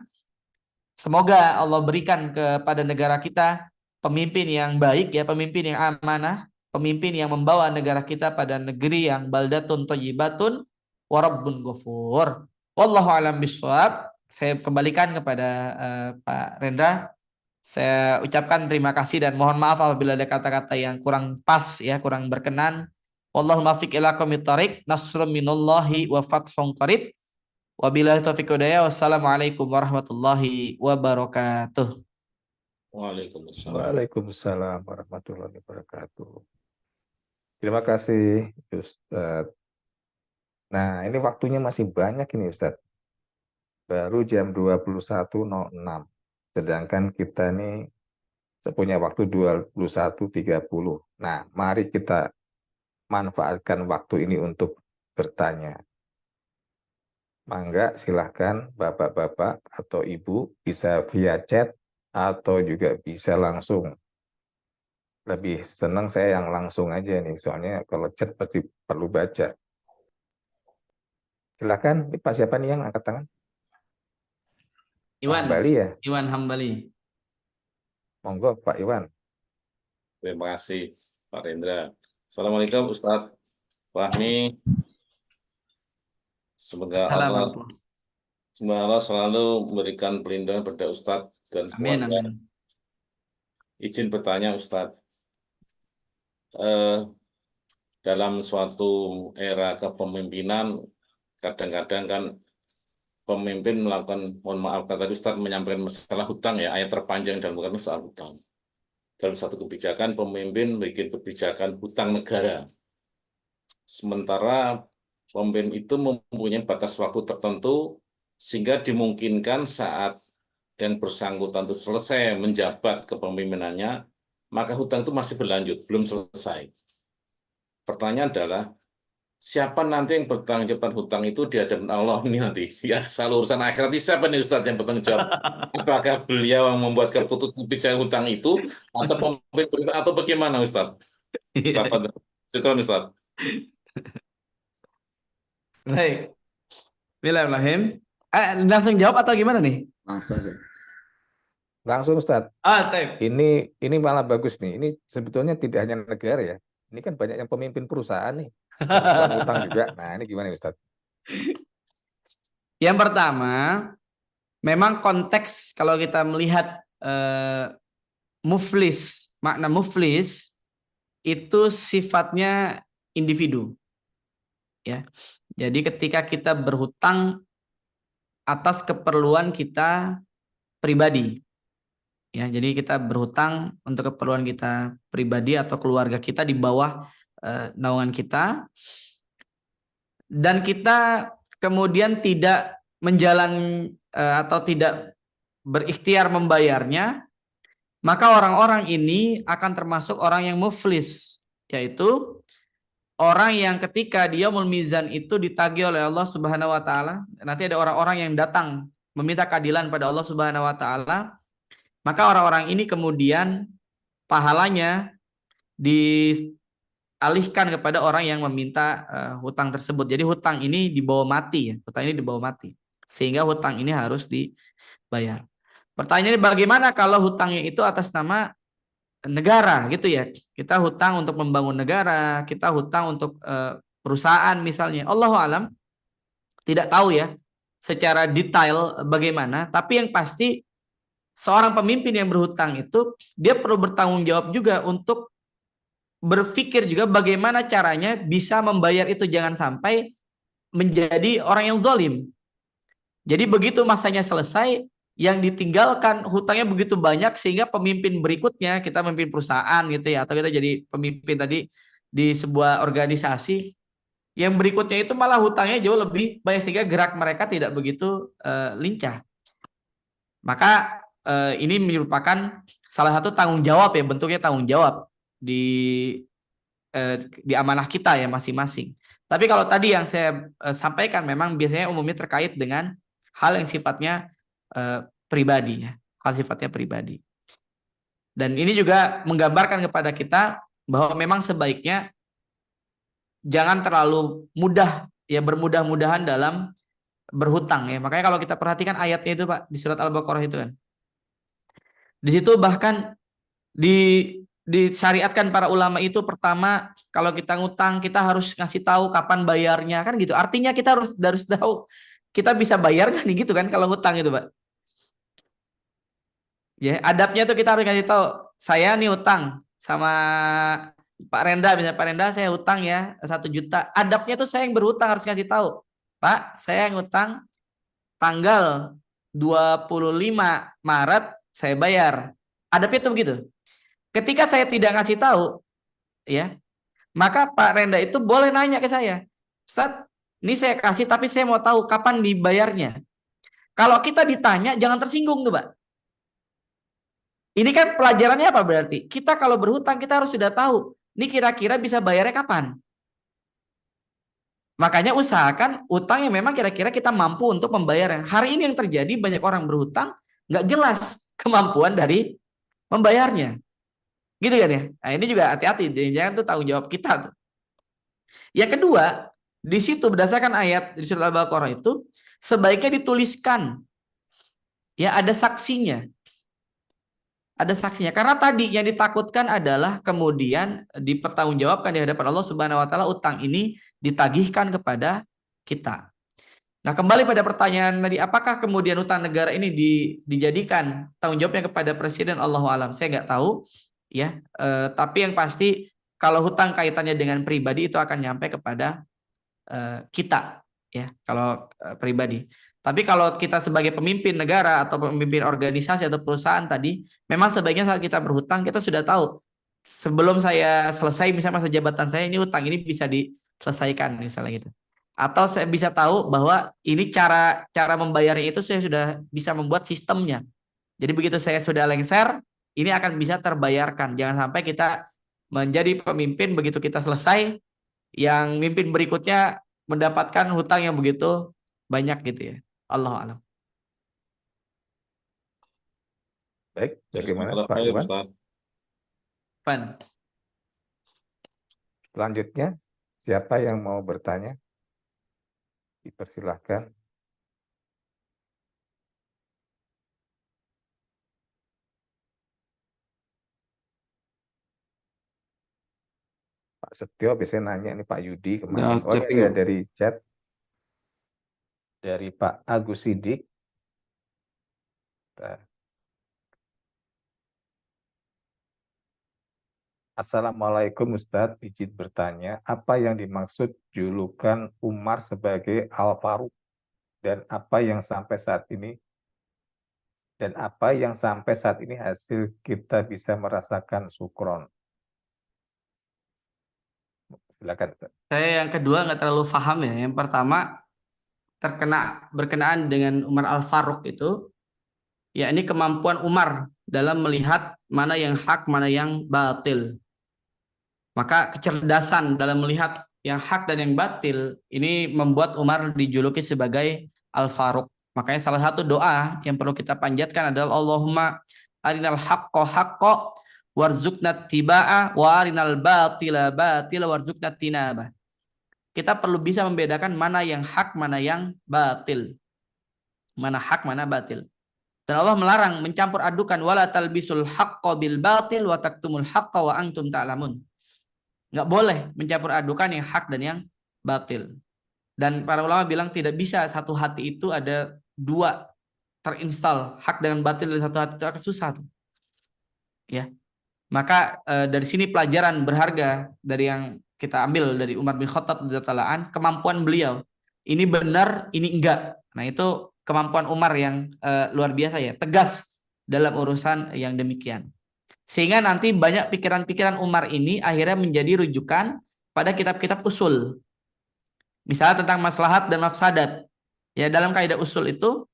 Speaker 6: Semoga Allah berikan kepada negara kita pemimpin yang baik, ya, pemimpin yang amanah, pemimpin yang membawa negara kita pada negeri yang baldatun thayyibatun wa rabbun ghafur. Wallahu a'lam bishawab. Saya kembalikan kepada Pak Rendra. Saya ucapkan terima kasih dan mohon maaf apabila ada kata-kata yang kurang pas, ya, kurang berkenan. Wallahu muwaffiq ila aqwamit thoriq. Nasrun minallahi wa fathun qarib. Wabillahi taufiq hidayah. Wassalamualaikum warahmatullahi wabarakatuh.
Speaker 5: Waalaikumsalam.
Speaker 1: Waalaikumsalam warahmatullahi wabarakatuh. Terima kasih, Ustadz. Nah, ini waktunya masih banyak ini, Ustadz. Baru jam 21.06. Sedangkan kita nih punya waktu 21.30. Nah, mari kita manfaatkan waktu ini untuk bertanya. Mangga, silahkan Bapak-Bapak atau Ibu bisa via chat atau juga bisa langsung. Lebih senang saya yang langsung aja nih, soalnya kalau chat pasti perlu baca. Silahkan, Pak, siapa nih yang angkat tangan?
Speaker 6: Iwan.
Speaker 1: Hambali ya?
Speaker 6: Iwan Hambali.
Speaker 1: Monggo Pak Iwan.
Speaker 5: Terima kasih Pak Rendra. Assalamualaikum Ustadz Fahmi. Semoga Allah selalu memberikan perlindungan pada Ustadz dan
Speaker 6: Amin,
Speaker 5: keluarga.
Speaker 6: amin.
Speaker 5: Izin bertanya Ustadz, dalam suatu era kepemimpinan, kadang-kadang kan pemimpin melakukan, mohon maaf, tadi Ustadz menyampaikan masalah hutang, ya, ayat terpanjang dalam Al-Quran soal hutang. Dalam satu kebijakan, pemimpin bikin kebijakan hutang negara. Sementara pemimpin itu mempunyai batas waktu tertentu sehingga dimungkinkan saat yang bersangkutan itu selesai menjabat kepemimpinannya, maka hutang itu masih berlanjut, belum selesai. Pertanyaan adalah, siapa nanti yang bertanggung jawab hutang itu di hadapan Allah ini nanti? Ya, selalu urusan akhirat ini siapa nih Ustadz yang bertanggung jawab? Apakah beliau yang membuat keputusan hutang itu atau pemimpin atau bagaimana Ustadz? Syukur Ustadz.
Speaker 6: Baik. Bismillahirrahmanirrahim. Langsung jawab atau gimana nih?
Speaker 1: Langsung Ustadz.
Speaker 6: Baik.
Speaker 1: Ini malah bagus nih. Ini sebetulnya tidak hanya negara ya. Ini kan banyak yang pemimpin perusahaan nih. Utang juga. Nah, ini gimana Ustadz?
Speaker 6: Yang pertama, memang konteks kalau kita melihat muflis, makna muflis itu sifatnya individu. Ya. Jadi ketika kita berhutang atas keperluan kita pribadi. Ya, jadi kita berhutang untuk keperluan kita pribadi atau keluarga kita di bawah naungan kita. Dan kita kemudian tidak atau tidak berikhtiar membayarnya, maka orang-orang ini akan termasuk orang yang muflis, yaitu orang yang ketika dia yaumul mizan itu ditagih oleh Allah Subhanahu wa taala, nanti ada orang-orang yang datang meminta keadilan pada Allah Subhanahu wa taala, maka orang-orang ini kemudian pahalanya dialihkan kepada orang yang meminta hutang tersebut. Jadi hutang ini dibawa mati, ya. Hutang ini dibawa mati. Sehingga hutang ini harus dibayar. Pertanyaannya, bagaimana kalau hutangnya itu atas nama negara gitu ya? Kita hutang untuk membangun negara, kita hutang untuk perusahaan misalnya. Allahu alam, tidak tahu ya secara detail bagaimana, tapi yang pasti seorang pemimpin yang berhutang itu dia perlu bertanggung jawab juga untuk berpikir juga bagaimana caranya bisa membayar itu, jangan sampai menjadi orang yang zalim. Jadi begitu masanya selesai, yang ditinggalkan hutangnya begitu banyak sehingga pemimpin berikutnya, kita memimpin perusahaan gitu ya, atau kita jadi pemimpin tadi di sebuah organisasi, yang berikutnya itu malah hutangnya jauh lebih banyak sehingga gerak mereka tidak begitu lincah. Maka ini merupakan salah satu tanggung jawab ya, bentuknya tanggung jawab di amanah kita ya masing-masing. Tapi kalau tadi yang saya sampaikan memang biasanya umumnya terkait dengan hal yang sifatnya pribadi ya, hal sifatnya pribadi. Dan ini juga menggambarkan kepada kita bahwa memang sebaiknya jangan terlalu mudah ya, bermudah-mudahan dalam berhutang ya. Makanya kalau kita perhatikan ayatnya itu Pak di surat Al-Baqarah itu kan, di situ bahkan disyariatkan para ulama itu, pertama kalau kita ngutang kita harus ngasih tahu kapan bayarnya kan gitu. Artinya kita harus tahu kita bisa bayar kan gitu kan kalau ngutang itu Pak. Ya, adabnya tuh kita harus ngasih tahu, saya nih utang sama Pak Renda, misalnya Pak Renda saya utang ya 1 juta. Adabnya tuh saya yang berhutang harus ngasih tahu, Pak saya ngutang tanggal 25 Maret saya bayar. Adabnya tuh begitu. Ketika saya tidak ngasih tahu, ya, maka Pak Renda itu boleh nanya ke saya, Ustaz, ini saya kasih tapi saya mau tahu kapan dibayarnya. Kalau kita ditanya jangan tersinggung tuh Pak. Ini kan pelajarannya apa berarti? Kita kalau berhutang kita harus sudah tahu, ini kira-kira bisa bayarnya kapan. Makanya usahakan utang yang memang kira-kira kita mampu untuk membayarnya. Hari ini yang terjadi banyak orang berhutang nggak jelas kemampuan dari membayarnya. Gitu kan ya? Nah, ini juga hati-hati, jangan tuh tanggung jawab kita tuh. Yang kedua, di situ berdasarkan ayat di surat Al-Baqarah itu sebaiknya dituliskan. Ya, ada saksinya. Ada saksinya. Karena tadi yang ditakutkan adalah kemudian dipertanggungjawabkan di hadapan Allah Subhanahu wa taala utang ini ditagihkan kepada kita. Nah, kembali pada pertanyaan tadi, apakah kemudian utang negara ini dijadikan tanggung jawabnya kepada presiden? Allahu alam, saya nggak tahu ya. Tapi yang pasti kalau hutang kaitannya dengan pribadi itu akan nyampe kepada kita ya, kalau pribadi. Tapi kalau kita sebagai pemimpin negara atau pemimpin organisasi atau perusahaan tadi, memang sebaiknya saat kita berhutang kita sudah tahu sebelum saya selesai misalnya masa jabatan saya, ini hutang ini bisa diselesaikan misalnya gitu. Atau saya bisa tahu bahwa ini cara membayarnya itu saya sudah bisa membuat sistemnya. Jadi begitu saya sudah lengser, ini akan bisa terbayarkan. Jangan sampai kita menjadi pemimpin begitu kita selesai, yang mimpin berikutnya mendapatkan hutang yang begitu banyak gitu ya. Allahu a'lam.
Speaker 1: Baik, bagaimana
Speaker 5: Jazakallah
Speaker 1: Pak
Speaker 5: khair,
Speaker 1: Iwan?
Speaker 5: Ustaz.
Speaker 6: Pan.
Speaker 1: Selanjutnya, siapa yang mau bertanya? Dipersilahkan. Pak Setio biasanya nanya nih, Pak Yudi kemarin.
Speaker 2: Udah
Speaker 1: Oh
Speaker 2: chat
Speaker 1: ya,
Speaker 2: ini.
Speaker 1: dari chat. Dari Pak Agus Sidik. Assalamualaikum Ustadz, izin bertanya, apa yang dimaksud julukan Umar sebagai Al-Faruq dan apa yang sampai saat ini hasil kita bisa merasakan sukron? Silakan Ustadz.
Speaker 6: Saya yang kedua nggak terlalu paham ya. Yang pertama berkenaan dengan Umar Al-Faruq itu, ya ini kemampuan Umar dalam melihat mana yang hak, mana yang batil. Maka kecerdasan dalam melihat yang hak dan yang batil ini membuat Umar dijuluki sebagai Al-Faruq. Makanya salah satu doa yang perlu kita panjatkan adalah Allahumma arinal haqqo haqqo warzuqna tiba'a wa arinal batila batila warzuqna tinabah. Kita perlu bisa membedakan mana yang hak, mana yang batil. Mana hak, mana batil. Dan Allah melarang mencampur adukan wala talbisul haqqo bil batil wa taktumul haqqo wa antum ta'lamun. Nggak boleh mencampur adukan yang hak dan yang batil. Dan para ulama bilang tidak bisa satu hati itu ada dua terinstall, hak dan batil dari satu hati itu akan susah tuh. Ya. Maka dari sini pelajaran berharga dari yang kita ambil dari Umar bin Khattab radhiyallahu anhu, kemampuan beliau. Ini benar, ini enggak. Nah, itu kemampuan Umar yang luar biasa ya, tegas dalam urusan yang demikian. Sehingga nanti banyak pikiran-pikiran Umar ini akhirnya menjadi rujukan pada kitab-kitab usul. Misalnya tentang maslahat dan mafsadat. Ya, dalam kaidah usul itu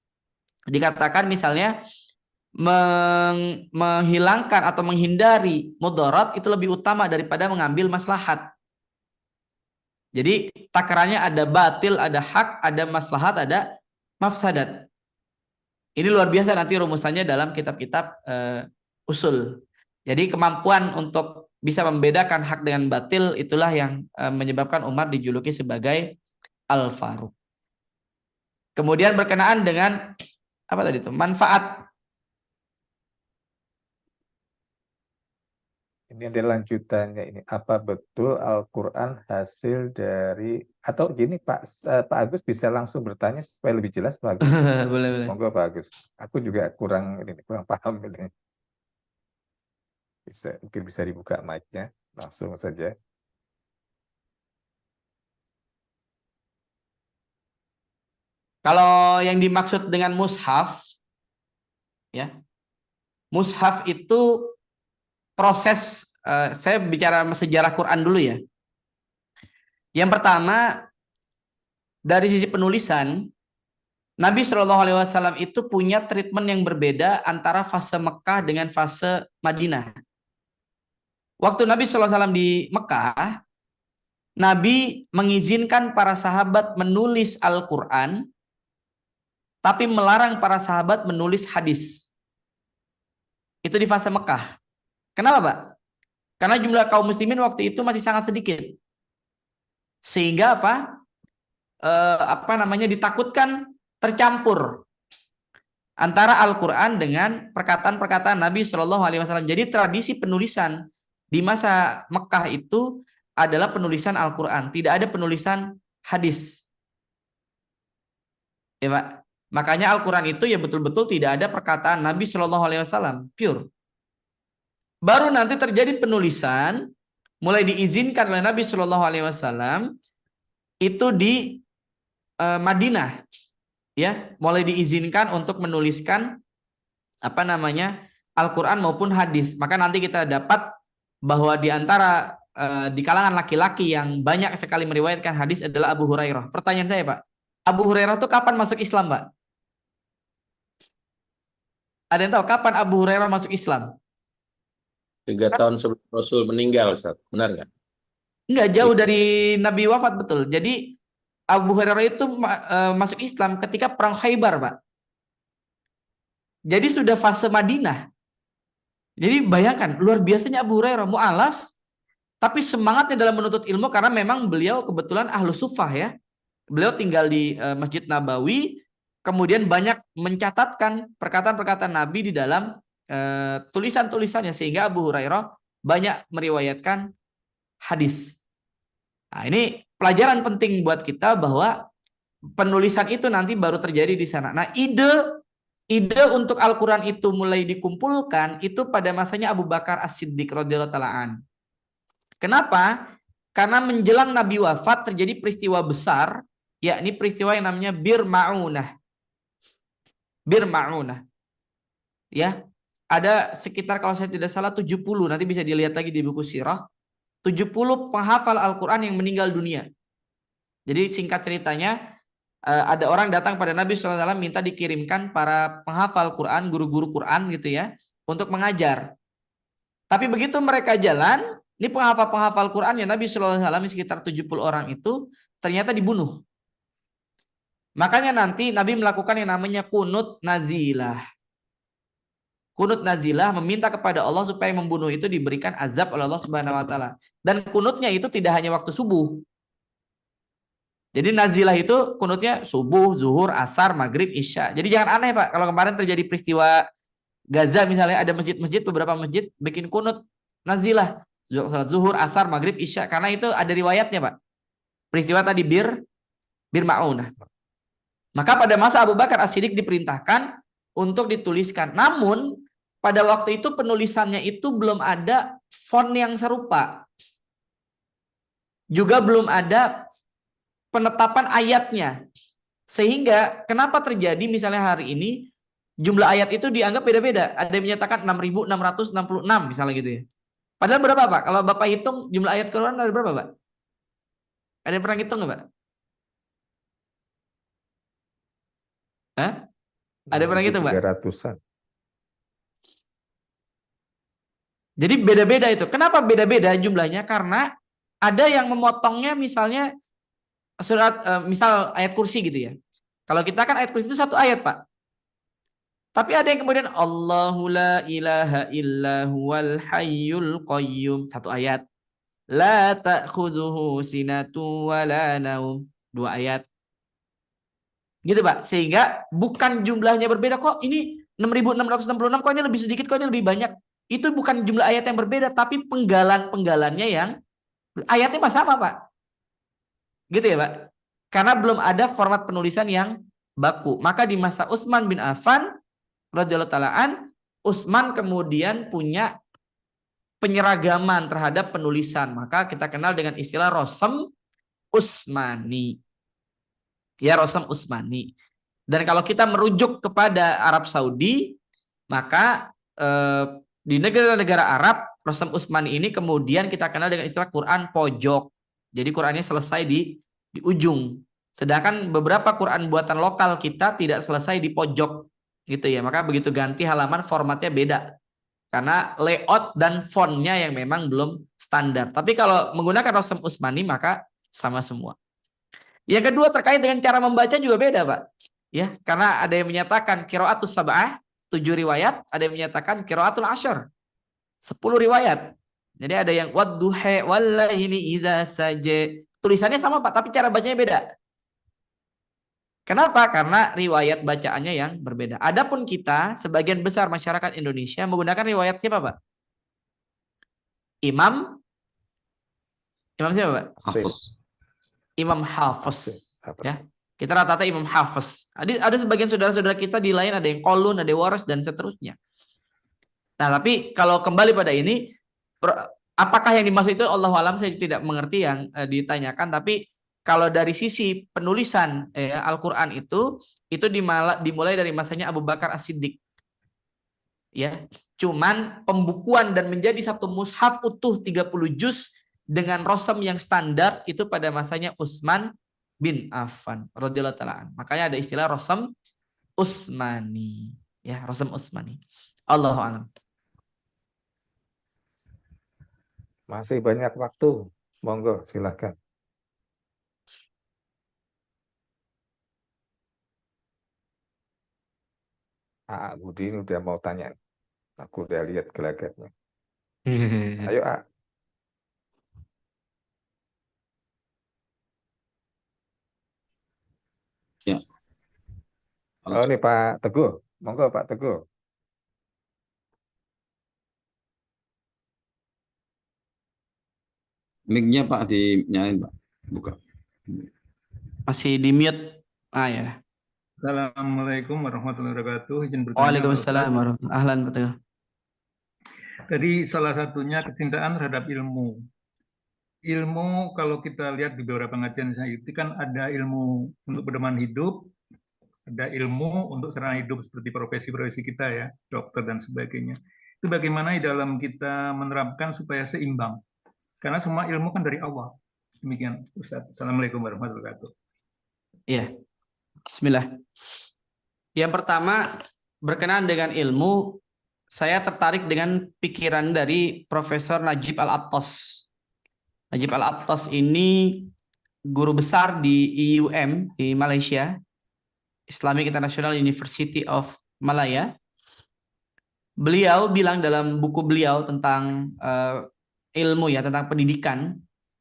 Speaker 6: dikatakan misalnya menghilangkan atau menghindari mudarat itu lebih utama daripada mengambil maslahat. Jadi takarannya ada batil, ada hak, ada maslahat, ada mafsadat. Ini luar biasa nanti rumusannya dalam kitab-kitab usul. Jadi kemampuan untuk bisa membedakan hak dengan batil itulah yang menyebabkan Umar dijuluki sebagai Al-Faruq. Kemudian berkenaan dengan apa tadi itu? Manfaat.
Speaker 1: Ini ada lanjutannya ini. Apa betul Al-Quran hasil dari, atau gini Pak Agus bisa langsung bertanya supaya lebih jelas Pak Agus.
Speaker 6: Boleh.
Speaker 1: Monggo Pak Agus. Aku juga kurang paham ini. Mungkin bisa dibuka mic-nya langsung saja.
Speaker 6: Kalau yang dimaksud dengan mushaf, ya, mushaf itu proses. Saya bicara sejarah Quran dulu ya. Yang pertama dari sisi penulisan, Nabi Shallallahu Alaihi Wasallam itu punya treatment yang berbeda antara fase Mekah dengan fase Madinah. Waktu Nabi Shallallahu Alaihi Wasallam di Mekah, Nabi mengizinkan para sahabat menulis Al-Quran, tapi melarang para sahabat menulis hadis. Itu di fase Mekah. Kenapa, Pak? Karena jumlah kaum muslimin waktu itu masih sangat sedikit. Sehingga ditakutkan tercampur antara Al-Quran dengan perkataan-perkataan Nabi Shallallahu Alaihi Wasallam. Jadi tradisi penulisan di masa Mekah itu adalah penulisan Al-Quran, tidak ada penulisan hadis. Ya Pak. Makanya Al-Quran itu ya betul-betul tidak ada perkataan Nabi Shallallahu Alaihi Wasallam, pure. Baru nanti terjadi penulisan, mulai diizinkan oleh Nabi Shallallahu Alaihi Wasallam itu di Madinah, ya, mulai diizinkan untuk menuliskan Al-Quran maupun hadis. Maka nanti kita dapat bahwa di antara di kalangan laki-laki yang banyak sekali meriwayatkan hadis adalah Abu Hurairah. Pertanyaan saya, Pak, Abu Hurairah itu kapan masuk Islam, Pak? Ada yang tahu kapan Abu Hurairah masuk Islam?
Speaker 4: 3 tahun sebelum Rasul meninggal, Ustaz. Benar nggak?
Speaker 6: Enggak, jauh dari Nabi wafat, betul. Jadi Abu Hurairah itu masuk Islam ketika perang Khaybar, Pak. Jadi sudah fase Madinah. Jadi bayangkan, luar biasanya Abu Hurairah, mu'alaf, tapi semangatnya dalam menuntut ilmu karena memang beliau kebetulan ahlu sufah ya. Beliau tinggal di Masjid Nabawi, kemudian banyak mencatatkan perkataan-perkataan Nabi di dalam tulisan-tulisannya, sehingga Abu Hurairah banyak meriwayatkan hadis. Nah, ini pelajaran penting buat kita bahwa penulisan itu nanti baru terjadi di sana. Nah, ide untuk Al-Quran itu mulai dikumpulkan itu pada masanya Abu Bakar As-Siddiq radhiyallahu ta'ala an. Kenapa? Karena menjelang Nabi wafat terjadi peristiwa besar, yakni peristiwa yang namanya Bir Ma'unah. Bir Ma'unah. Ya, ada sekitar kalau saya tidak salah 70, nanti bisa dilihat lagi di buku sirah, 70 penghafal Al-Quran yang meninggal dunia. Jadi singkat ceritanya, ada orang datang pada Nabi SAW minta dikirimkan para penghafal Quran, guru-guru Quran gitu ya, untuk mengajar. Tapi begitu mereka jalan, ini penghafal-penghafal Quran yang Nabi SAW sekitar 70 orang itu ternyata dibunuh. Makanya nanti Nabi melakukan yang namanya kunut nazilah. Kunut nazilah meminta kepada Allah supaya membunuh itu diberikan azab oleh Allah Subhanahu wa taala. Dan kunutnya itu tidak hanya waktu subuh. Jadi nazilah itu kunutnya subuh, zuhur, asar, maghrib, isya. Jadi jangan aneh, Pak, kalau kemarin terjadi peristiwa Gaza misalnya, ada masjid-masjid, beberapa masjid bikin kunut nazilah, salat zuhur, asar, maghrib, isya, karena itu ada riwayatnya, Pak. Peristiwa tadi Bir Ma'unah. Maka pada masa Abu Bakar As-Siddiq diperintahkan untuk dituliskan. Namun pada waktu itu penulisannya itu belum ada font yang serupa. Juga belum ada penetapan ayatnya. Sehingga kenapa terjadi misalnya hari ini jumlah ayat itu dianggap beda-beda. Ada yang menyatakan 6.666 misalnya gitu ya. Padahal berapa, Pak? Kalau Bapak hitung jumlah ayat Quran ada berapa, Pak? Ada yang pernah hitung nggak, Pak? Hah? Ada yang pernah hitung, Pak?
Speaker 1: 300-an.
Speaker 6: Jadi beda-beda itu. Kenapa beda-beda jumlahnya? Karena ada yang memotongnya misalnya surat misal ayat kursi gitu ya. Kalau kita kan ayat kursi itu satu ayat, Pak. Tapi ada yang kemudian Allahu la ilaha illa huwal hayyul qayyum, satu ayat. La ta'khudhuhu sinatu wa la naum, dua ayat. Gitu, Pak. Sehingga bukan jumlahnya berbeda kok. Ini 6.666 kok ini lebih sedikit, kok ini lebih banyak. Itu bukan jumlah ayat yang berbeda, tapi penggalan-penggalannya yang ayatnya sama, Pak. Gitu ya, Pak. Karena belum ada format penulisan yang baku. Maka di masa Utsman bin Affan radhiyallahu ta'ala Utsman kemudian punya penyeragaman terhadap penulisan. Maka kita kenal dengan istilah Rosem Utsmani. Ya, Rosem Utsmani. Dan kalau kita merujuk kepada Arab Saudi, maka di negara-negara Arab, Rosem Utsmani ini kemudian kita kenal dengan istilah Quran pojok. Jadi Qurannya selesai di ujung. Sedangkan beberapa Quran buatan lokal kita tidak selesai di pojok. Gitu ya. Maka begitu ganti halaman formatnya beda. Karena layout dan fontnya yang memang belum standar. Tapi kalau menggunakan Rosem Utsmani maka sama semua. Yang kedua terkait dengan cara membaca juga beda, Pak. Ya, karena ada yang menyatakan qiraatus sab'ah, 7 riwayat, ada yang menyatakan qiraatul asyr, 10 riwayat. Jadi ada yang wadduha wallaili idza saja. Tulisannya sama, Pak, tapi cara bacanya beda. Kenapa? Karena riwayat bacaannya yang berbeda. Adapun kita, sebagian besar masyarakat Indonesia menggunakan riwayat siapa, Pak? Imam siapa, Pak?
Speaker 2: Hafiz.
Speaker 6: Imam Hafiz.
Speaker 1: Hafiz.
Speaker 6: Ya. Kita rata-rata Imam Hafiz. Ada sebagian saudara-saudara kita di lain ada yang Qalun, ada yang Waras dan seterusnya. Nah, tapi kalau kembali pada ini, apakah yang dimaksud itu Allahu a'lam, saya tidak mengerti yang ditanyakan. Tapi kalau dari sisi penulisan Al-Quran itu dimulai dari masanya Abu Bakar As-Siddiq. Ya, cuman pembukuan dan menjadi satu mushaf utuh 30 juz dengan rosem yang standar itu pada masanya Utsman bin Affan radhiyallahu ta'ala. Makanya ada istilah Rosem Utsmani. Ya, Rosem Utsmani. Allahu a'lam.
Speaker 1: Masih banyak waktu. Monggo, silakan. Budi ini udah mau tanya. Aku udah lihat gelagatnya. Ayo,
Speaker 2: Ya.
Speaker 1: Oh, ini Pak Teguh. Monggo, Pak Teguh.
Speaker 2: Mic-nya Pak dinyalain, Pak. Buka.
Speaker 6: Masih di mute. Ya.
Speaker 7: Assalamualaikum warahmatullahi wabarakatuh. Izin bertanya.
Speaker 6: Waalaikumsalam warahmatullahi wabarakatuh. Ahlan, betul.
Speaker 7: Tadi salah satunya kecintaan terhadap ilmu. Ilmu kalau kita lihat di beberapa pengajian saya itu kan ada ilmu untuk pedoman hidup, ada ilmu untuk sarana hidup seperti profesi-profesi kita ya, dokter dan sebagainya. Itu bagaimana di dalam kita menerapkan supaya seimbang. Karena semua ilmu kan dari Allah. Demikian, Ustaz. Assalamualaikum warahmatullahi wabarakatuh.
Speaker 6: Iya. Bismillah. Yang pertama, berkenaan dengan ilmu, saya tertarik dengan pikiran dari Profesor Najib Al-Attas. Najib Al-Attas ini guru besar di IUM di Malaysia, Islamic International University of Malaya. Beliau bilang dalam buku beliau tentang ilmu ya, tentang pendidikan,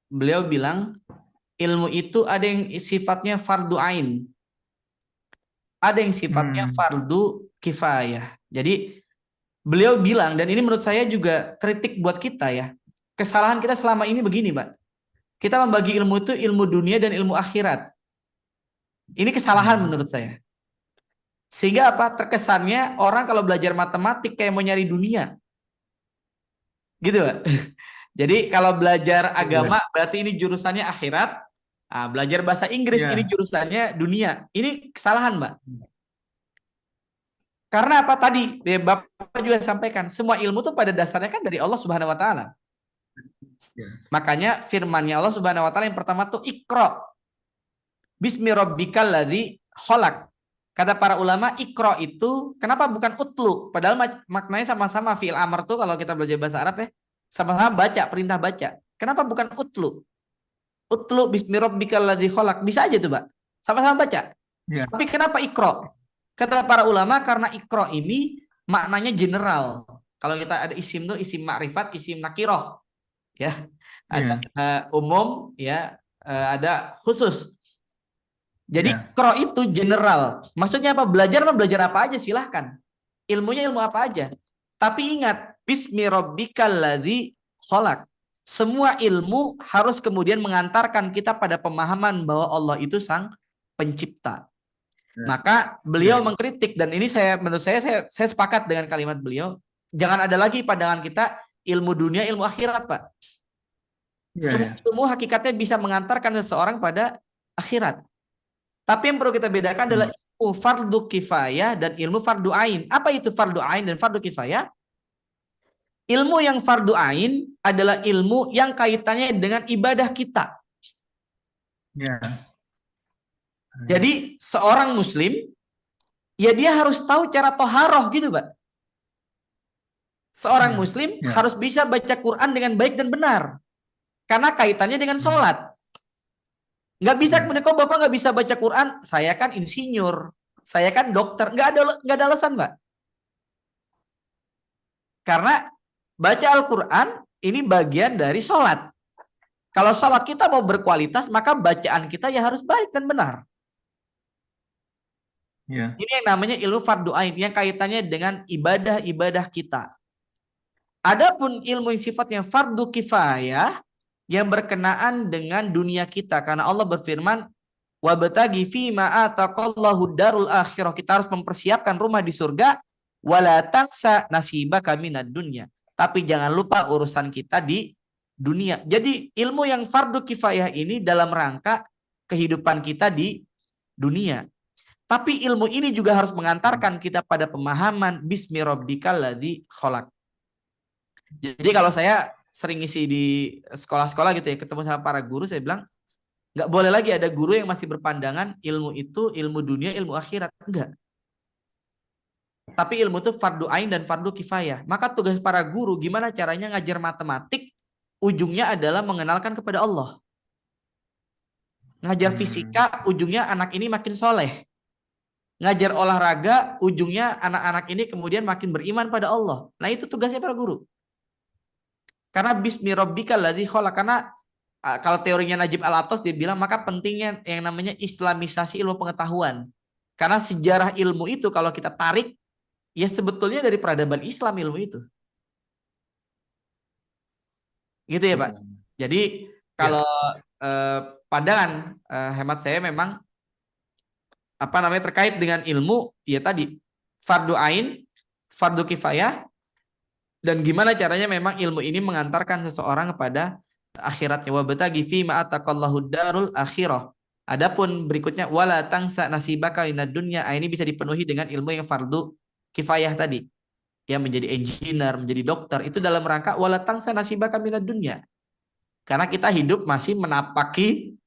Speaker 6: beliau bilang ilmu itu ada yang sifatnya fardu ain, ada yang sifatnya fardu kifayah. Jadi beliau bilang, dan ini menurut saya juga kritik buat kita ya, kesalahan kita selama ini begini, Pak. Kita membagi ilmu itu ilmu dunia dan ilmu akhirat. Ini kesalahan menurut saya. Sehingga apa? Terkesannya orang kalau belajar matematik kayak mau nyari dunia. Gitu, Pak. Jadi kalau belajar agama berarti ini jurusannya akhirat. Nah, belajar bahasa Inggris ini jurusannya dunia. Ini kesalahan, Mbak. Karena apa tadi? Bapak juga sampaikan, semua ilmu itu pada dasarnya kan dari Allah Subhanahu wa taala. Makanya firman-Nya Allah Subhanahu wa taala yang pertama tuh Iqra. Bismi rabbikal ladzi khalaq. Kata para ulama, Iqra itu kenapa bukan utlu? Padahal maknanya sama-sama fi'il amr tuh kalau kita belajar bahasa Arab ya, sama-sama baca, perintah baca. Kenapa bukan utlu? Utlu bismi rabbikal ladzi khalaq. Bisa aja tuh, Pak. Sama-sama baca.
Speaker 7: Ya.
Speaker 6: Tapi kenapa ikro? Kata para ulama karena ikro ini maknanya general. Kalau kita ada isim tuh isim makrifat, isim nakiroh, ya. Ada
Speaker 7: Ya.
Speaker 6: umum, ya, ada khusus. Jadi
Speaker 7: Ya.
Speaker 6: ikro itu general. Maksudnya apa? Belajar apa aja silahkan. Ilmunya ilmu apa aja. Tapi ingat, bismi rabbikal ladzi khalaq. Semua ilmu harus kemudian mengantarkan kita pada pemahaman bahwa Allah itu sang pencipta.
Speaker 7: Ya.
Speaker 6: Maka beliau
Speaker 7: Ya.
Speaker 6: mengkritik, dan ini menurut saya sepakat dengan kalimat beliau. Jangan ada lagi pandangan kita ilmu dunia, ilmu akhirat, Pak.
Speaker 7: Ya.
Speaker 6: Semua hakikatnya bisa mengantarkan seseorang pada akhirat. Tapi yang perlu kita bedakan adalah ilmu fardu kifayah dan ilmu fardu ain. Apa itu fardu ain dan fardu kifayah? Ilmu yang fardu ain adalah ilmu yang kaitannya dengan ibadah kita.
Speaker 7: Ya.
Speaker 6: Jadi seorang muslim, ya dia harus tahu cara toharoh gitu, Pak. Seorang muslim
Speaker 7: Ya.
Speaker 6: harus bisa baca Quran dengan baik dan benar. Karena kaitannya dengan sholat. Nggak bisa, kemudian kok Bapak nggak bisa baca Quran? Saya kan insinyur, saya kan dokter. Nggak ada alasan, Pak. Karena baca Al-Quran ini bagian dari sholat. Kalau sholat kita mau berkualitas, maka bacaan kita ya harus baik dan benar.
Speaker 7: Ya.
Speaker 6: Ini yang namanya ilmu fardu ain, yang kaitannya dengan ibadah-ibadah kita. Adapun ilmu yang sifatnya fardu kifayah, yang berkenaan dengan dunia kita. Karena Allah berfirman, wabtaghi fima ataqallahu darul akhirah. Kita harus mempersiapkan rumah di surga. Wala taksa nasibaka minad dunya. Tapi jangan lupa urusan kita di dunia. Jadi ilmu yang fardu kifayah ini dalam rangka kehidupan kita di dunia. Tapi ilmu ini juga harus mengantarkan kita pada pemahaman bismi rabbikal ladzi khalaq. Jadi kalau saya sering isi di sekolah-sekolah gitu ya, ketemu sama para guru, saya bilang nggak boleh lagi ada guru yang masih berpandangan ilmu itu ilmu dunia, ilmu akhirat. Enggak. Tapi ilmu itu fardu ain dan fardu kifayah. Maka tugas para guru gimana caranya ngajar matematik, ujungnya adalah mengenalkan kepada Allah. Ngajar fisika, ujungnya anak ini makin soleh. Ngajar olahraga, ujungnya anak-anak ini kemudian makin beriman pada Allah. Nah itu tugasnya para guru. Karena bismi rabbikal ladzi khalaq. Karena kalau teorinya Najib Al-Atas, dia bilang maka pentingnya yang namanya islamisasi ilmu pengetahuan. Karena sejarah ilmu itu kalau kita tarik, ya sebetulnya dari peradaban Islam ilmu itu. Gitu ya Pak. Jadi kalau pandangan hemat saya memang terkait dengan ilmu, ya tadi fardu ain, fardu kifayah, dan gimana caranya memang ilmu ini mengantarkan seseorang kepada akhiratnya. Wabtaghi fima ataqallahu darul akhirah. Adapun berikutnya wala tangsa nasibaka minad dunya, ini bisa dipenuhi dengan ilmu yang fardu kifayah tadi. Ya, menjadi engineer, menjadi dokter, itu dalam rangka wala tangsa nasibaka minad dunya. Karena kita hidup masih menapaki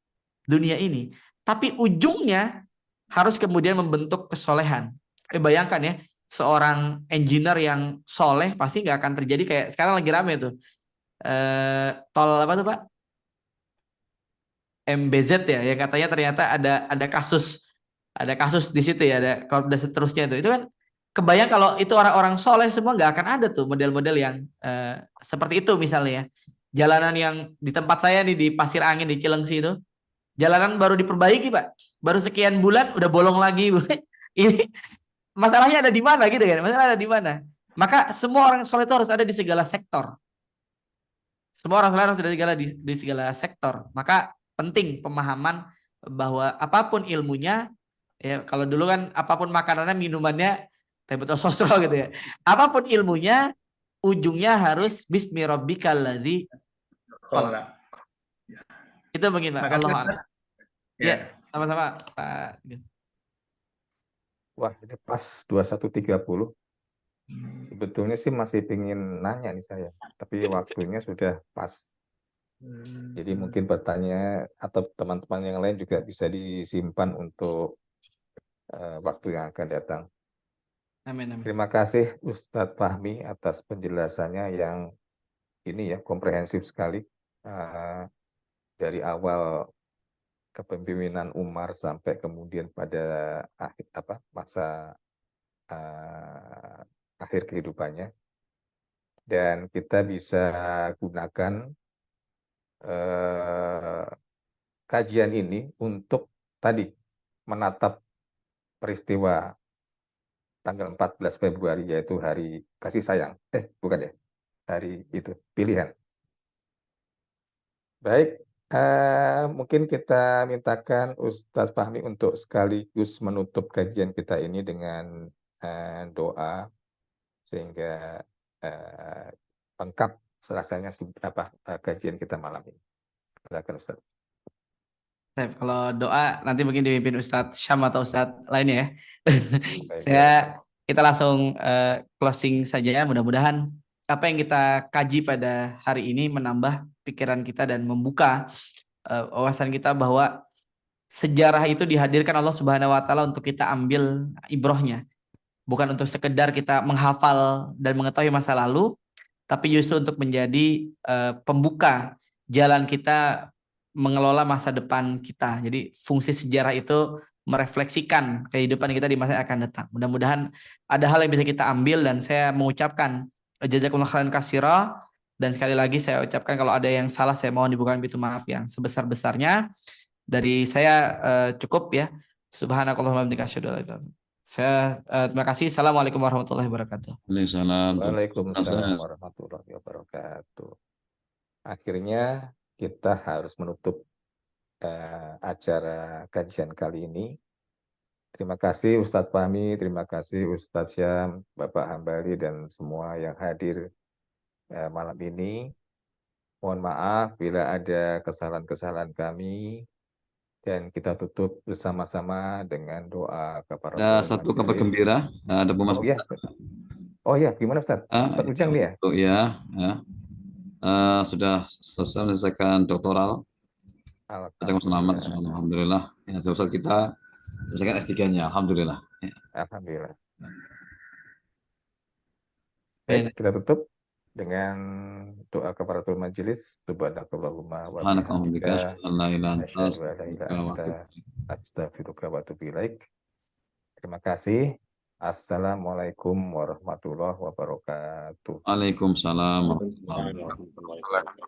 Speaker 6: dunia ini. Tapi ujungnya harus kemudian membentuk kesolehan. Bayangkan ya, seorang engineer yang soleh pasti nggak akan terjadi kayak sekarang lagi rame tuh. Tol apa tuh Pak? MBZ ya, yang katanya ternyata ada kasus di situ ya, ada dan seterusnya itu kan kebayang kalau itu orang-orang soleh semua nggak akan ada tuh model-model yang seperti itu misalnya ya. Jalanan yang di tempat saya nih di Pasir Angin di Cilengsi itu, jalanan baru diperbaiki Pak, baru sekian bulan udah bolong lagi. Ini masalahnya ada di mana gitu kan? Masalah ada di mana? Maka semua orang soleh itu harus ada di segala sektor. Semua orang soleh harus ada di segala sektor. Maka penting pemahaman bahwa apapun ilmunya, ya kalau dulu kan apapun makanannya, minumannya, teh botol sosro gitu ya. Apapun ilmunya, ujungnya harus bismi rabbikal ladzi khalaq. Itu mungkin Pak. Allah a'lam. Ya, sama-sama Pak.
Speaker 1: Wah, ini pas 21.30. Sebetulnya sih masih pengen nanya nih saya, tapi waktunya sudah pas. Jadi mungkin pertanyaan atau teman-teman yang lain juga bisa disimpan untuk waktu yang akan datang.
Speaker 6: Amin, amin.
Speaker 1: Terima kasih Ustadz Fahmi atas penjelasannya yang ini ya komprehensif sekali dari awal kepemimpinan Umar sampai kemudian pada masa akhir kehidupannya, dan kita bisa gunakan kajian ini untuk tadi menatap peristiwa tanggal 14 Februari, yaitu hari kasih sayang. Bukan ya, hari itu pilihan. Baik, mungkin kita mintakan Ustadz Fahmi untuk sekaligus menutup kajian kita ini dengan doa, sehingga lengkap rasanya kajian kita malam ini. Silakan Ustadz.
Speaker 6: Kalau doa nanti mungkin dipimpin Ustadz Syam atau Ustadz lainnya ya. Kita langsung closing saja. Mudah-mudahan apa yang kita kaji pada hari ini menambah pikiran kita dan membuka wawasan kita bahwa sejarah itu dihadirkan Allah Subhanahu wa taala untuk kita ambil ibrohnya. Bukan untuk sekedar kita menghafal dan mengetahui masa lalu, tapi justru untuk menjadi pembuka jalan kita mengelola masa depan kita. Jadi fungsi sejarah itu merefleksikan kehidupan kita di masa yang akan datang. Mudah-mudahan ada hal yang bisa kita ambil, dan saya mengucapkan jazakumullah khairan katsira, dan sekali lagi saya ucapkan kalau ada yang salah saya mohon dibukakan pintu maaf yang sebesar-besarnya. Dari saya cukup ya. Subhanakallahumma wa bihamdika asyhadu an la ilaha illa anta. Saya terima kasih. Assalamualaikum warahmatullahi wabarakatuh.
Speaker 1: Waalaikumsalam warahmatullahi wabarakatuh. Akhirnya kita harus menutup acara kajian kali ini. Terima kasih Ustadz Fahmi, terima kasih Ustadz Syam, Bapak Hambali, dan semua yang hadir malam ini. Mohon maaf bila ada kesalahan-kesalahan kami, dan kita tutup bersama-sama dengan doa kepada
Speaker 2: Ada satu kabar gembira, ada pemasukan.
Speaker 1: Oh ya, gimana Ustadz? Ustadz Ujang nih ya?
Speaker 2: Sudah selesaikan doktoral. Selamat, alhamdulillah. Ya, Ustadz kita selesaikan S3-nya, alhamdulillah.
Speaker 1: Alhamdulillah. Baik, kita tutup dengan doa kafaratul majelis. Subhanakallahumma wa bihamdika asyhadu an la ilaha illa anta astaghfiruka wa atubu ilaik. Terima kasih. Assalamualaikum warahmatullahi wabarakatuh.
Speaker 2: Waalaikumsalam warahmatullahi wabarakatuh.